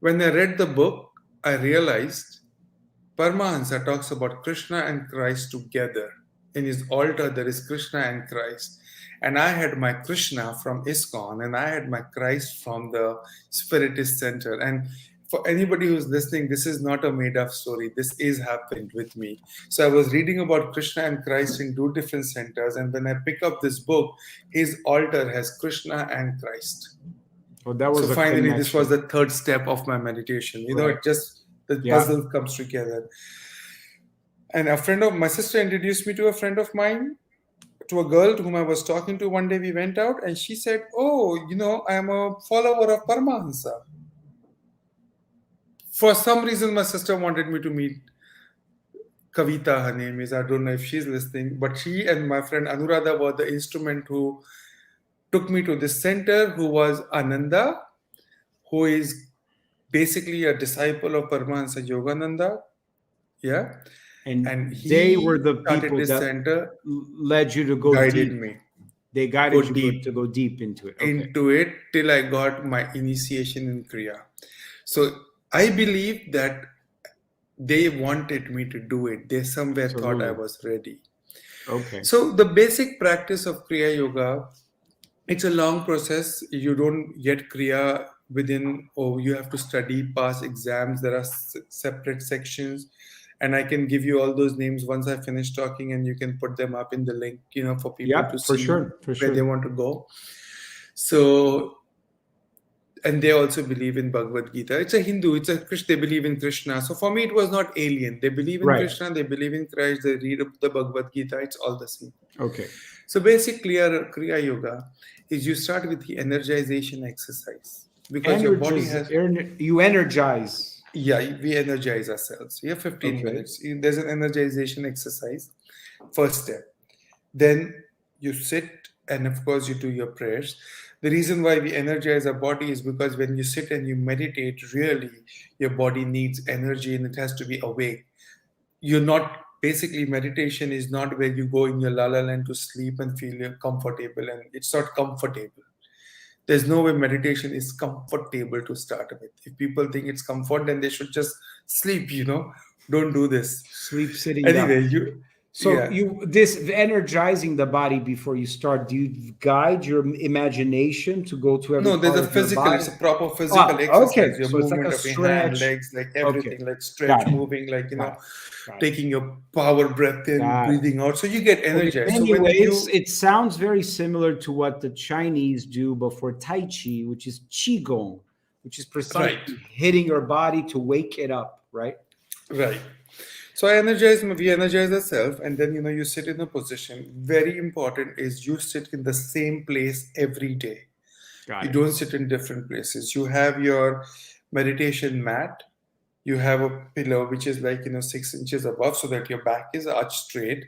When I read the book, I realized Paramahansa talks about Krishna and Christ together. In his altar, there is Krishna and Christ. And I had my Krishna from ISKCON and I had my Christ from the Spiritist Center. And for anybody who's listening, this is not a made up story. This is happened with me. So I was reading about Krishna and Christ in two different centers. And when I pick up this book, his altar has Krishna and Christ. Oh, that So was a finally, this was connection. the third step of my meditation. Right. It just the Yeah. puzzle comes together. And a friend of my sister introduced me to a friend of mine, to a girl to whom I was talking to. One day we went out, and she said, "Oh, I am a follower of Paramahansa." For some reason, my sister wanted me to meet Kavita. Her name is. I don't know if she's listening, but she and my friend Anuradha were the instrument who took me to this center. Who was Ananda, who is basically a disciple of Paramahansa Yogananda. Yeah. And And they were he the started people this that center, led you to go guided deep. me, They go guided you to deep go deep into it. Okay. into it till I got my initiation in Kriya. So I believe that they wanted me to do it. They somewhere thought I Absolutely. was ready. Okay. So the basic practice of Kriya Yoga, it's a long process. You don't get Kriya within, or you have to study, pass exams. There are separate sections. And I can give you all those names once I finish talking, and you can put them up in the link, for people Yeah, to for see sure. For where they sure. want to go. So, and they also believe in Bhagavad Gita. It's a Hindu, it's a Krishna, they believe in Krishna. So for me, it was not alien. They believe in Right. Krishna, they believe in Christ, they read the Bhagavad Gita, it's all the same. Okay. So basic Kriya Yoga is you start with the energization exercise because your body Energize, has, you energize. yeah, we energize ourselves. We have 15 Okay. minutes. There's an energization exercise, first step. Then you sit and, of course, you do your prayers. The reason why we energize our body is because when you sit and you meditate, really, your body needs energy and it has to be awake. You're not basically meditation is not where you go in your la la land to sleep and feel comfortable, and it's not comfortable. There's no way meditation is comfortable to start with. If people think it's comfort, then they should just sleep. Don't do this. Sleep sitting down. Anyway, you So yeah. you this energizing the body before you start. Do you guide your imagination to go to every No, there's part a of your physical, body? it's a proper physical Ah, exercise. okay. Your So it's like a movement of your hand, stretch. legs, like Okay, everything, like got stretch, it. moving, like, Got it. Got it. taking your power breath in, Got it. breathing out. So you get So in energized. So many when ways, you, it sounds very similar to what the Chinese do before Tai Chi, which is Qigong, which is right, precisely hitting your body to wake it up, right? right. So we energize ourselves, and then, you sit in a position. Very important is you sit in the same place every day. Got You it. don't sit in different places. You have your meditation mat. You have a pillow which is like 6 inches above, so that your back is arched straight.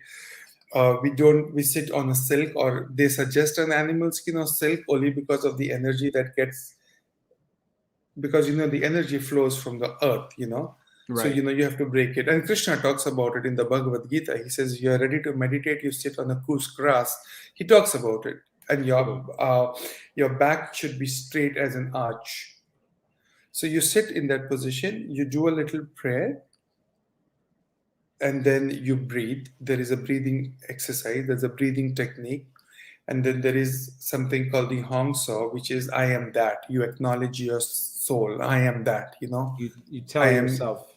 We sit on a silk, or they suggest an animal skin or silk only because of the energy that gets, because the energy flows from the earth. So Right. you have to break it. And Krishna talks about it in the Bhagavad Gita. He says, you are ready to meditate, you sit on a coarse grass. He talks about it. And your back should be straight as an arch. So you sit in that position, you do a little prayer, and then you breathe. There is a breathing exercise, there's a breathing technique. And then there is something called the Hong Saw, which is I am that. You acknowledge your soul. I am that, You I tell am, yourself.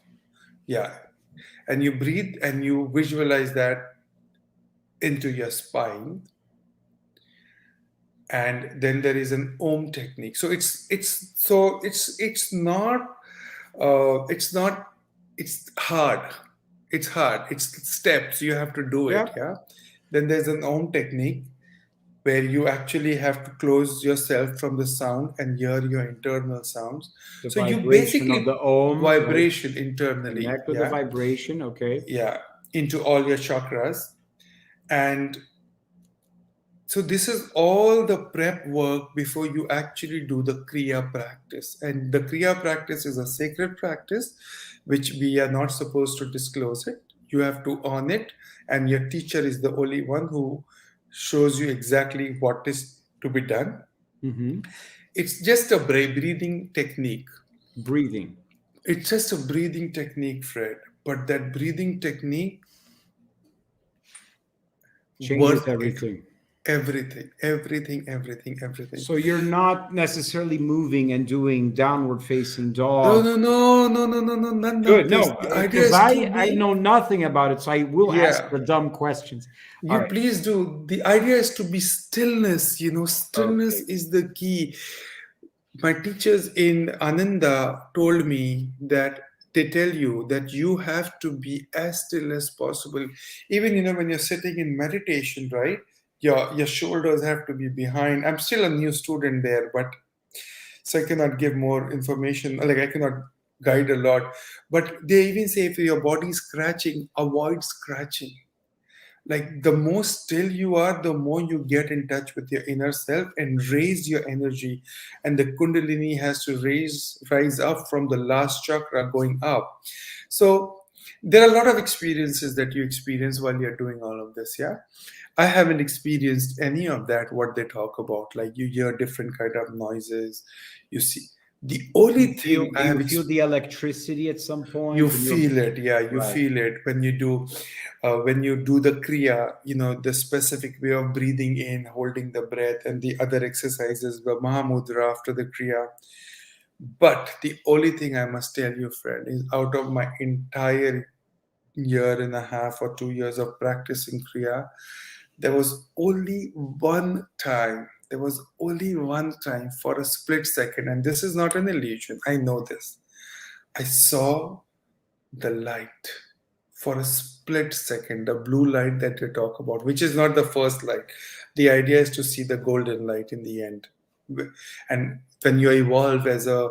yeah. And you breathe and you visualize that into your spine. And then there is an Om technique. So it's not, it's hard. It's hard. It's steps. You have to do it. Yeah. Yeah. Then there's an Om technique where you actually have to close yourself from the sound and hear your internal sounds. The So you vibration of basically the Om, right? vibration internally, Connect with the yeah, vibration. Okay. yeah, into all your chakras. And so this is all the prep work before you actually do the Kriya practice. And the Kriya practice is a sacred practice, which we are not supposed to disclose it. You have to own it, and your teacher is the only one who shows you exactly what is to be done. Mm-hmm. It's just a breathing technique. Breathing It's just a breathing technique, Fred. But that breathing technique changes worth it. everything. Everything. So you're not necessarily moving and doing downward facing No, dog. no, no, no, no, no, no, none Good. of this. No, The idea because is to I be, know nothing about it, so I will ask yeah, the dumb questions. All you right. please do. The idea is to be stillness, stillness Okay. is the key. My teachers in Ananda told me that they tell you that you have to be as still as possible. Even when you're sitting in meditation, right? Your shoulders have to be behind. I'm still a new student there, but so I cannot give more information. Like I cannot guide a lot. But they even say if your body is scratching, avoid scratching. Like the more still you are, the more you get in touch with your inner self and raise your energy. And the kundalini has to rise up from the last chakra going up. So there are a lot of experiences that you experience while you're doing all of this. Yeah, I haven't experienced any of that, what they talk about. Like you hear different kind of noises, you see. The only thing I Do you have feel the electricity at some you point? And you're feel it, yeah, you right. feel it when you do the kriya, the specific way of breathing in, holding the breath, and the other exercises, the mahamudra after the kriya. But the only thing I must tell you, friend, is out of my entire year and a half or 2 years of practicing kriya, there was only one time, for a split second, and this is not an illusion, I know this. I saw the light for a split second, the blue light that they talk about, which is not the first light. The idea is to see the golden light in the end. And when you evolve as a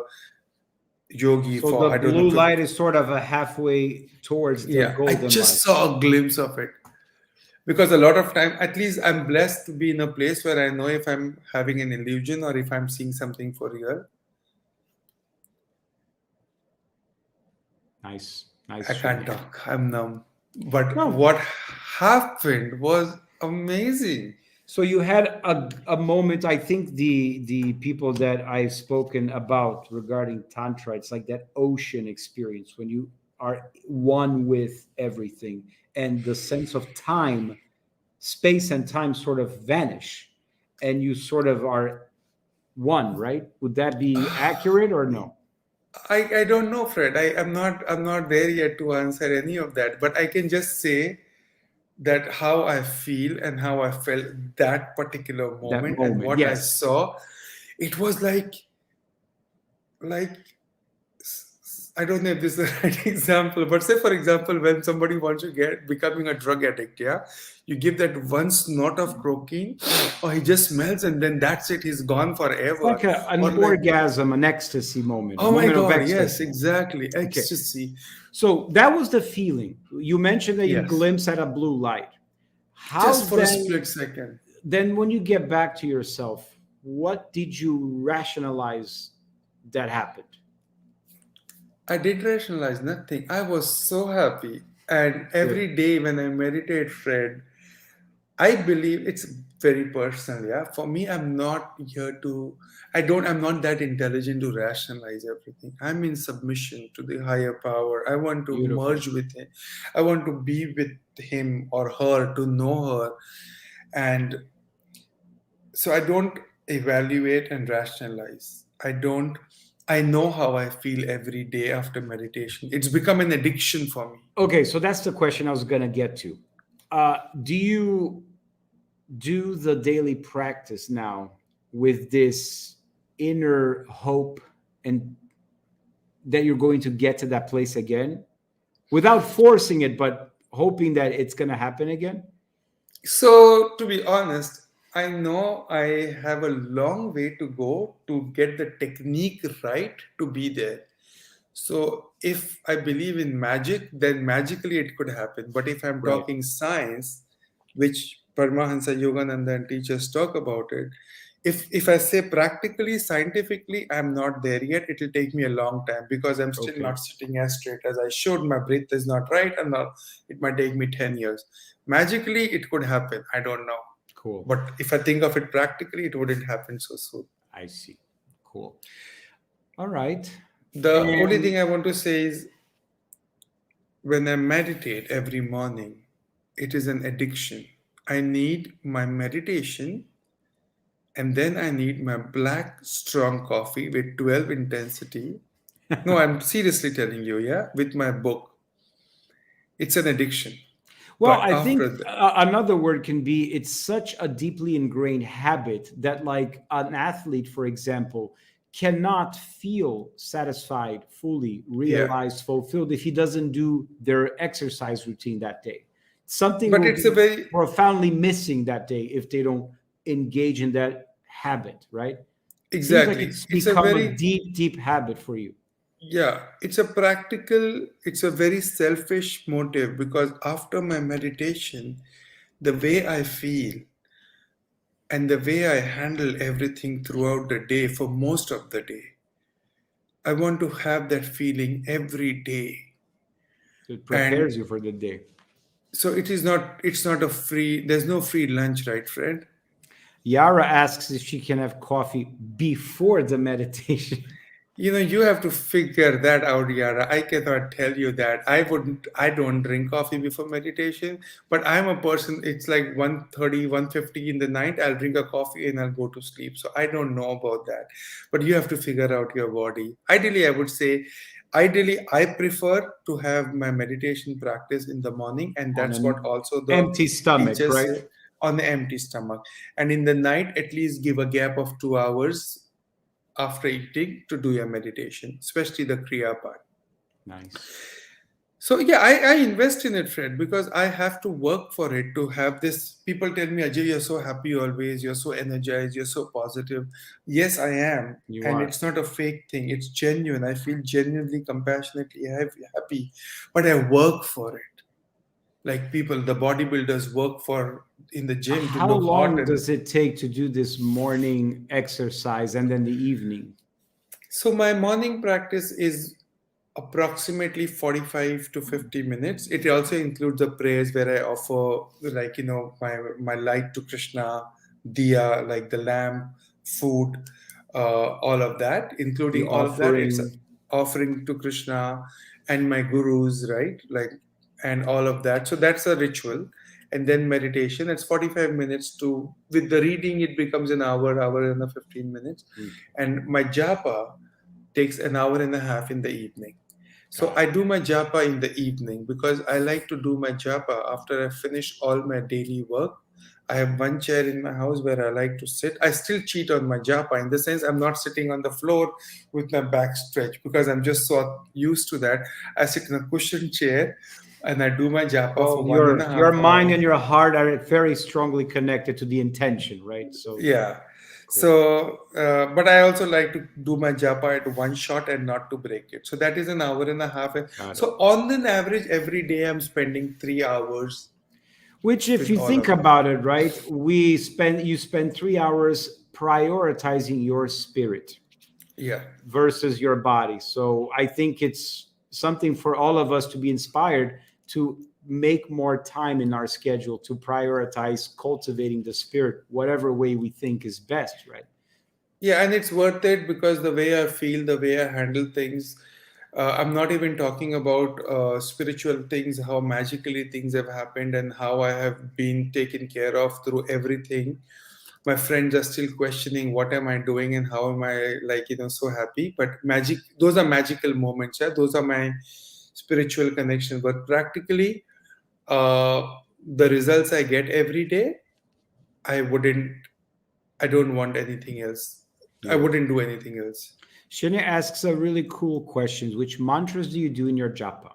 yogi So for, the I don't know, blue light is sort of a halfway towards the yeah, I golden light. just saw a glimpse of it. Because a lot of time, at least I'm blessed to be in a place where I know if I'm having an illusion or if I'm seeing something for real. Nice, I nice. can't talk. I'm numb. But No. what happened was amazing. So you had a moment. I think the people that I've spoken about regarding tantra, it's like that ocean experience when you are one with everything, and the sense of time, space, and time sort of vanish, and you sort of are one. Right? Would that be accurate or no? I don't know, Fred. I'm not there yet to answer any of that. But I can just say that how I feel and how I felt that particular That moment and moment, what I yes. saw, it was like I don't know if this is the right example, but say for example, when somebody wants to get becoming a drug addict, yeah, you give that one snort of cocaine, or he just smells and then that's it, he's gone It's forever. like an Or like, orgasm, an ecstasy moment, a oh my moment of God, yes, ecstasy. exactly, Okay. ecstasy. So that was the feeling. You mentioned that you Yes, glimpsed at a blue light. How just for a then split second. when you get back to yourself, what did you rationalize that happened? I did rationalize nothing. I was so happy. And Good. every day when I meditate, Fred, I believe it's very personal. Yeah. For me, I'm not here to, I'm not that intelligent to rationalize everything. I'm in submission to the higher power. I want to Beautiful. merge with him. I want to be with him or her, to know her. And So I don't evaluate and rationalize. I know how I feel every day after meditation. It's become an addiction for me. Okay, so that's the question I was going to get to. Do you do the daily practice now with this inner hope and that you're going to get to that place again without forcing it, but hoping that it's going to happen again? So, to be honest, I know I have a long way to go to get the technique right to be there. So, if I believe in magic, then magically it could happen. But if I'm Right. talking science, which Paramahansa Yogananda and teachers talk about it, if I say practically, scientifically, I'm not there yet. It will take me a long time because I'm still Okay. not sitting as straight as I should. My breath is not right, and now it might take me 10 years. Magically, it could happen. I don't know. Cool. But if I think of it practically, it wouldn't happen so soon. I see. Cool. All right. The only And thing I want to say is when I meditate every morning, it is an addiction. I need my meditation and then I need my black strong coffee with 12 intensity. No, I'm seriously telling you, yeah, with my book. It's an addiction. well, But I think after that, another word can be it's such a deeply ingrained habit that, like an athlete, for example, cannot feel satisfied, fully yeah. realized, fulfilled if he doesn't do their exercise routine that day. Something But will it's a be very, profoundly missing that day if they don't engage in that habit, right? Seems like exactly. it's It's a become a very, deep, deep habit for you. yeah, it's a practical, it's a very selfish motive because after my meditation, the way I feel and the way I handle everything throughout the day for most of the day, I want to have that feeling every day. It And prepares you for the day. so it's not a free, there's no free lunch, right, Fred? Yara asks if she can have coffee before the meditation. You know, you have to figure that out, Yara. I cannot tell you that. I don't drink coffee before meditation, but I'm a person, it's like 1:30, 1:50 in the night, I'll drink a coffee and I'll go to sleep. So I don't know about that. But you have to figure out your body. Ideally, I would say, ideally, I prefer to have my meditation practice in the morning, and On that's what an also the empty stomach, teachers right? say on the empty stomach. And in the night, at least give a gap of 2 hours after eating to do your meditation, especially the Kriya part. Nice. So yeah, I invest in it, Fred, because I have to work for it to have this. People tell me, Ajay, you're so happy always, you're so energized, you're so positive. Yes, I am. You And are. it's not a fake thing. It's genuine. I feel genuinely, compassionately happy, but I work for it. Like people, the bodybuilders work for in the gym to How look hot. long And does it take to do this morning exercise and then the evening? so my morning practice is approximately 45 to 50 minutes. It also includes the prayers where I offer, like, my light to Krishna, diya, like the lamp, food, all of that, The including all of that. It's offering. offering to Krishna and my gurus, right? Like, and all of that. So that's a ritual. And then meditation, it's 45 minutes to, with the reading, it becomes an hour and a 15 minutes. Mm, And my japa takes an hour and a half in the evening. So got I it. do my japa in the evening because I like to do my japa after I finish all my daily work. I have one chair in my house where I like to sit. I still cheat on my japa in the sense I'm not sitting on the floor with my back stretched because I'm just so used to that. I sit in a cushioned chair and I do my japa Well, for one and a your half mind hour. and your heart are very strongly connected to the intention, right? So Yeah. cool. So, but I also like to do my japa at one shot and not to break it. So that is an hour and a half. Got it. So on an average, every day I'm spending 3 hours Which, if with you all think of that. about it, right, you spend 3 hours prioritizing your spirit Yeah. versus your body. So I think it's something for all of us to be inspired to make more time in our schedule to prioritize cultivating the spirit, whatever way we think is best, right? Yeah, and it's worth it because the way I feel, the way I handle things, I'm not even talking about spiritual things, how magically things have happened and how I have been taken care of through everything. My friends are still questioning what am I doing and how am I, like, so happy. But magic, those are magical moments. Yeah, those are my spiritual connection. But practically, uh, the results I get every day, I wouldn't. I don't want anything else. I Yeah. wouldn't do anything else. Shania asks a really cool question. Which mantras do you do in your japa?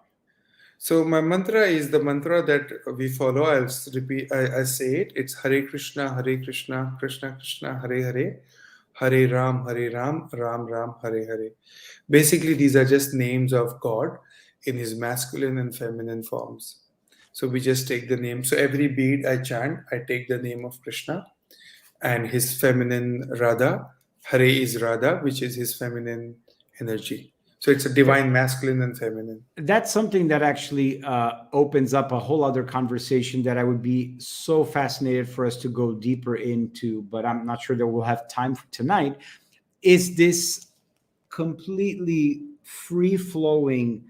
So my mantra is the mantra that we follow. I'll repeat. I say it. It's Hare Krishna, Hare Krishna, Krishna Krishna, Hare Hare, Hare Ram, Hare Ram, Ram Ram, Hare Hare. Basically, these are just names of God in his masculine and feminine forms. So we just take the name. So every bead I chant, I take the name of Krishna and his feminine Radha. Hare is Radha, which is his feminine energy. So it's a divine masculine and feminine. That's something that actually opens up a whole other conversation that I would be so fascinated for us to go deeper into, but I'm not sure that we'll have time for tonight. Is this completely free flowing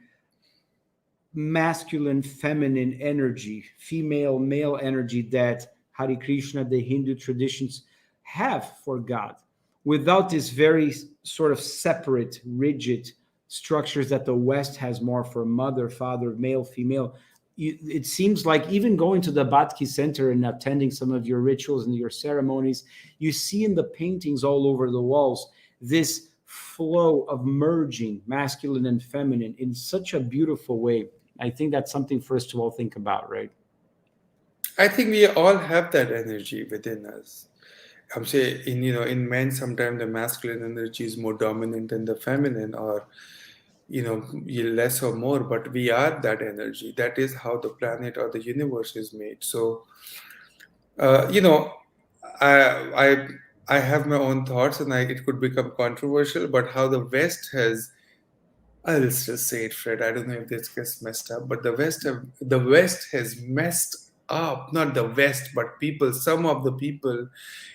masculine, feminine energy, female, male energy that Hare Krishna, the Hindu traditions have for God, without this very sort of separate, rigid structures that the West has more for mother, father, male, female. It seems like even going to the Bhatki Center and attending some of your rituals and your ceremonies, you see in the paintings all over the walls this flow of merging masculine and feminine in such a beautiful way. I think that's something for us to all think about, right? I think we all have that energy within us. I'm saying in men sometimes the masculine energy is more dominant than the feminine, or less or more, but we are that energy. That is how the planet or the universe is made. So uh, you know I I I have my own thoughts, and it could become controversial, but how the West has, I'll still say it, Fred. I don't know if this gets messed up, but the West has messed up. Not the West, but people. Some of the people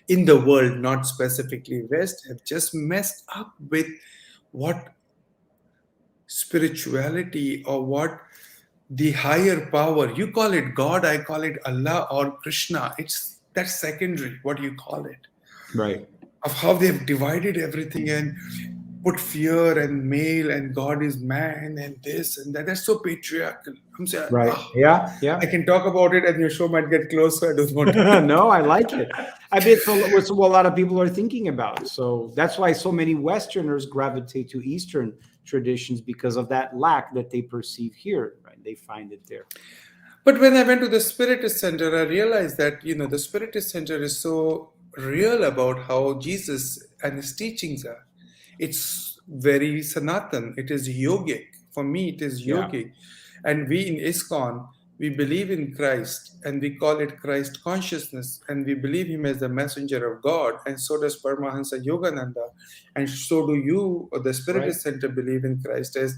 in the world, not specifically West, have just messed up with what spirituality, or what the higher power. You call it God, I call it Allah or Krishna. It's that's secondary. What do you call it? Right. Of how they've divided everything and put fear and male and God is man and this and that. That's so patriarchal. I'm saying, Right. Yeah. I Yeah. can talk about it and your show might get close, so I don't want to. No, I like it. I bet it's what a lot of people are thinking about. So that's why so many Westerners gravitate to Eastern traditions because of that lack that they perceive here. Right? They find it there. But when I went to the Spiritist Center, I realized that, the Spiritist Center is so real about how Jesus and his teachings are. It's very Sanatan. It is yogic. For me, it is Yeah. yogic. And we in ISKCON, we believe in Christ and we call it Christ consciousness, and we believe him as the messenger of God. And so does Paramahansa Yogananda. And so do you, or the Right. Spiritist Center, believe in Christ as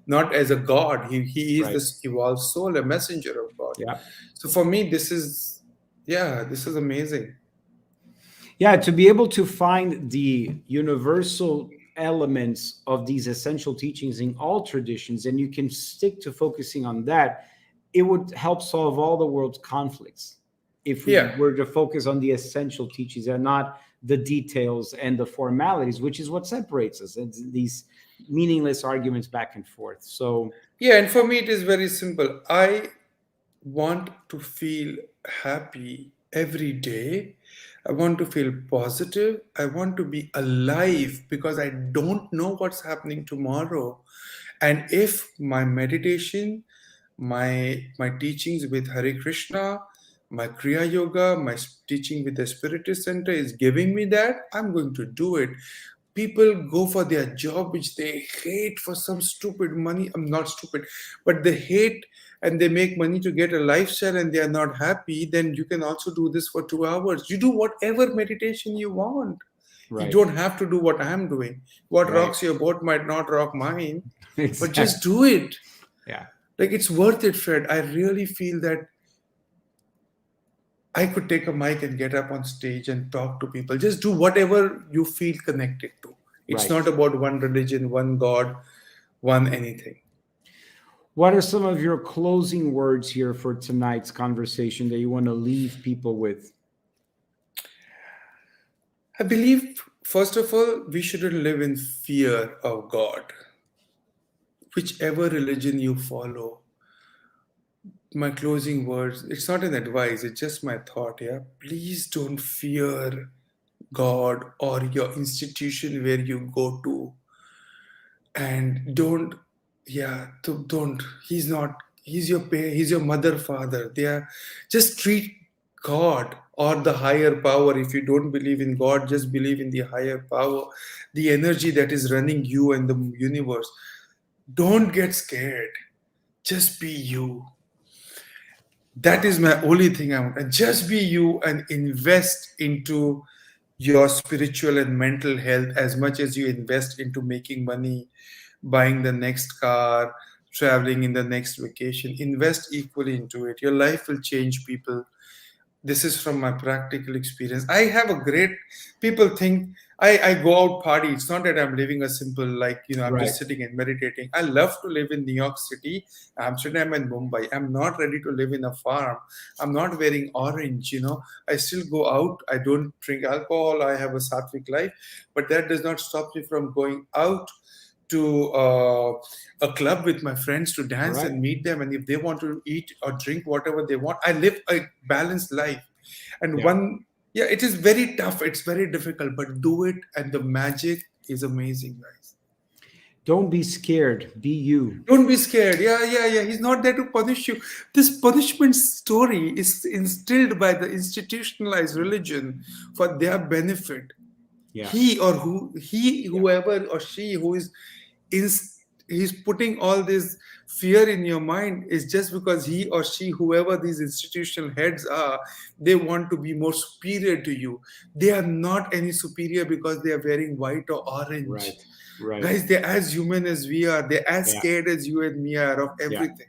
not as a God. He is Right. this evolved soul, a messenger of God. Yeah. So for me, this is amazing. Yeah, to be able to find the universal elements of these essential teachings in all traditions, and you can stick to focusing on that, it would help solve all the world's conflicts if we Yeah. were to focus on the essential teachings and not the details and the formalities, which is what separates us, and these meaningless arguments back and forth. So, Yeah, and for me, it is very simple. I want to feel happy every day. I want to feel positive. I want to be alive because I don't know what's happening tomorrow. And if my meditation, my teachings with Hare Krishna, my Kriya Yoga, my teaching with the Spiritist Center is giving me that, I'm going to do it. People go for their job which they hate for some stupid money. I'm not stupid, but they hate, and they make money to get a lifestyle and they are not happy. Then you can also do this for 2 hours. You do whatever meditation you want. You right, don't have to do what I'm doing. What right, rocks your boat might not rock mine, but exactly. just do it. Yeah. Like, it's worth it, Fred. I really feel that I could take a mic and get up on stage and talk to people. Just do whatever you feel connected to. It's Right. not about one religion, one God, one anything. What are some of your closing words here for tonight's conversation that you want to leave people with? I believe, first of all, we shouldn't live in fear of God. Whichever religion you follow, my closing words, it's not an advice, it's just my thought, yeah. Please don't fear God or your institution where you go to. And don't, yeah, don't. He's not, he's your mother, father. They are, just treat God or the higher power. If you don't believe in God, just believe in the higher power, the energy that is running you and the universe. Don't get scared. Just be you. That is my only thing I want. And just be you and invest into your spiritual and mental health as much as you invest into making money, buying the next car, traveling in the next vacation. Invest equally into it. Your life will change, people. This is from my practical experience. I have a great, people think I go out party. It's not that I'm living a simple, like, I'm Right. just sitting and meditating. I love to live in New York City, Amsterdam, and Mumbai. I'm not ready to live in a farm. I'm not wearing orange. I still go out. I don't drink alcohol. I have a sattvic life, but that does not stop me from going out to a club with my friends to dance Right. and meet them. And if they want to eat or drink whatever they want, I live a balanced life. And Yeah. yeah, it is very tough. It's very difficult, but do it. And the magic is amazing, guys. Don't be scared. Be you. Don't be scared. Yeah, yeah, yeah. He's not there to punish you. This punishment story is instilled by the institutionalized religion for their benefit. Yeah. Yeah. Whoever or she who is he's putting all this fear in your mind is just because he or she, whoever these institutional heads are, they want to be more superior to you. They are not any superior because they are wearing white or orange. Right. Right. Guys, they're as human as we are. They're as Yeah. scared as you and me are of Yeah. everything.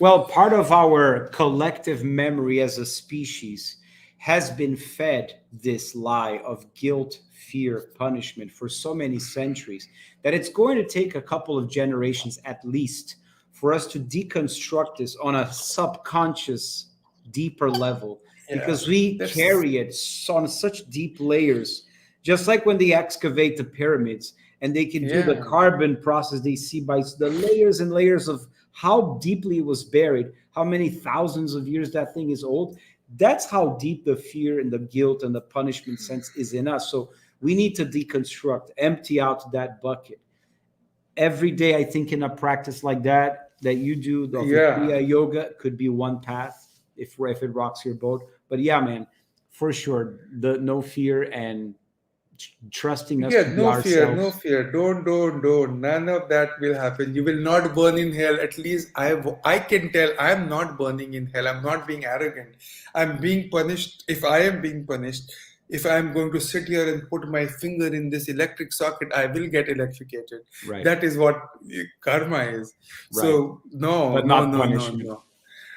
Well, part of our collective memory as a species has been fed this lie of guilt, fear, punishment for so many centuries that it's going to take a couple of generations at least for us to deconstruct this on a subconscious, deeper level Yeah, because we that's carry it on such deep layers. Just like when they excavate the pyramids and they can do the yeah. carbon process, they see by the layers and layers of how deeply it was buried, how many thousands of years that thing is old. That's how deep the fear and the guilt and the punishment sense is in us. So we need to deconstruct, empty out that bucket. Every day, I think in a practice like that you do of the Yeah. Kriya yoga could be one path if it rocks your boat. But yeah, man, for sure, the no fear and trusting us to Yeah, be no fear, no ourselves. fear. Don't. None of that will happen. You will not burn in hell. At least I can tell I am not burning in hell. I'm not being arrogant. I'm being punished. If I am being punished, if I'm going to sit here and put my finger in this electric socket, I will get electrocuted. Right, That is what karma is. right, So no, but no, not no, no, punishment. no.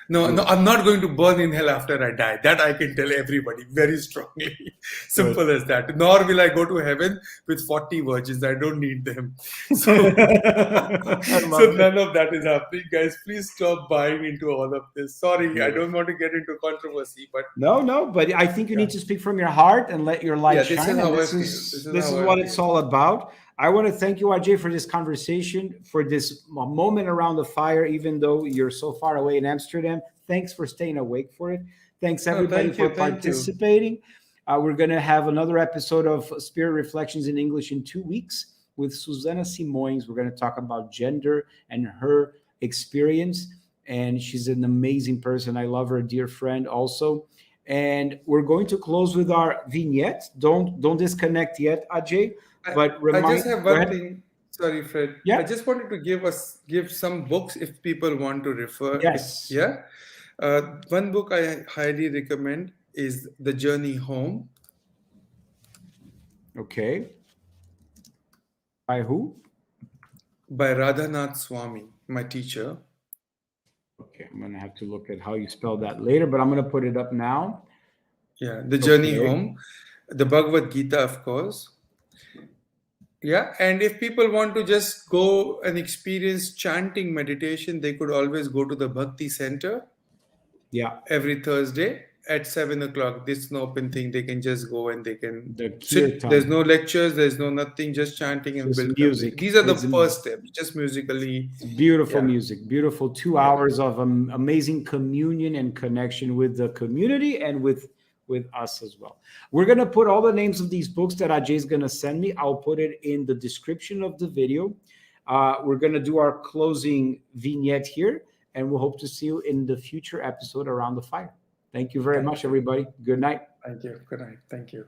No, no, Good, I'm not going to burn in hell after I die. That I can tell everybody very strongly. good. Simple as that. Nor will I go to heaven with 40 virgins. I don't need them. So, I so love it. none of that is happening, guys. Please stop buying into all of this. Sorry, I Good. don't want to get into controversy, but No, no, but I think you yeah, need to speak from your heart and let your light yeah. This shine. is And how I this feel. This is is this is how I what feel. it's all about. I want to thank you, Ajay, for this conversation, for this moment around the fire, even though you're so far away in Amsterdam. Thanks for staying awake for it. Thanks No, everybody thank for you, thank you. participating. We're going to have another episode of Spirit Reflections in English in 2 weeks with Susanna Simões. We're going to talk about gender and her experience. And she's an amazing person. I love her, dear friend, also. And we're going to close with our vignette. Don't disconnect yet, Ajay. I, But I just remind. have Go one ahead. thing. Sorry, Fred. I Yeah. just wanted to give some books if people want to refer. If Yes. yeah, one book I highly recommend is The Journey Home Okay. By who? by Radhanath Swami, my teacher. Okay. I'm gonna have to look at how you spell that later, but I'm gonna put it up now. Yeah, The Journey Okay. Home, the Bhagavad Gita, of course. Yeah, and if people want to just go and experience chanting meditation, they could always go to the Bhakti Center Yeah. every Thursday. at 7 o'clock. This is an open thing. They can just go and they can The sit. There's kirtan, no lectures. There's no nothing. Just chanting and just build community. music. These are the first steps. Just musically. It's beautiful Yeah. music, beautiful two Yeah. hours of amazing communion and connection with the community and with us as well. We're going to put all the names of these books that Ajay is going to send me. I'll put it in the description of the video. We're going to do our closing vignette here, and we'll hope to see you in the future episode around the fire. Thank you very Thank much, you. everybody. Good night. Thank you. Good night. Thank you.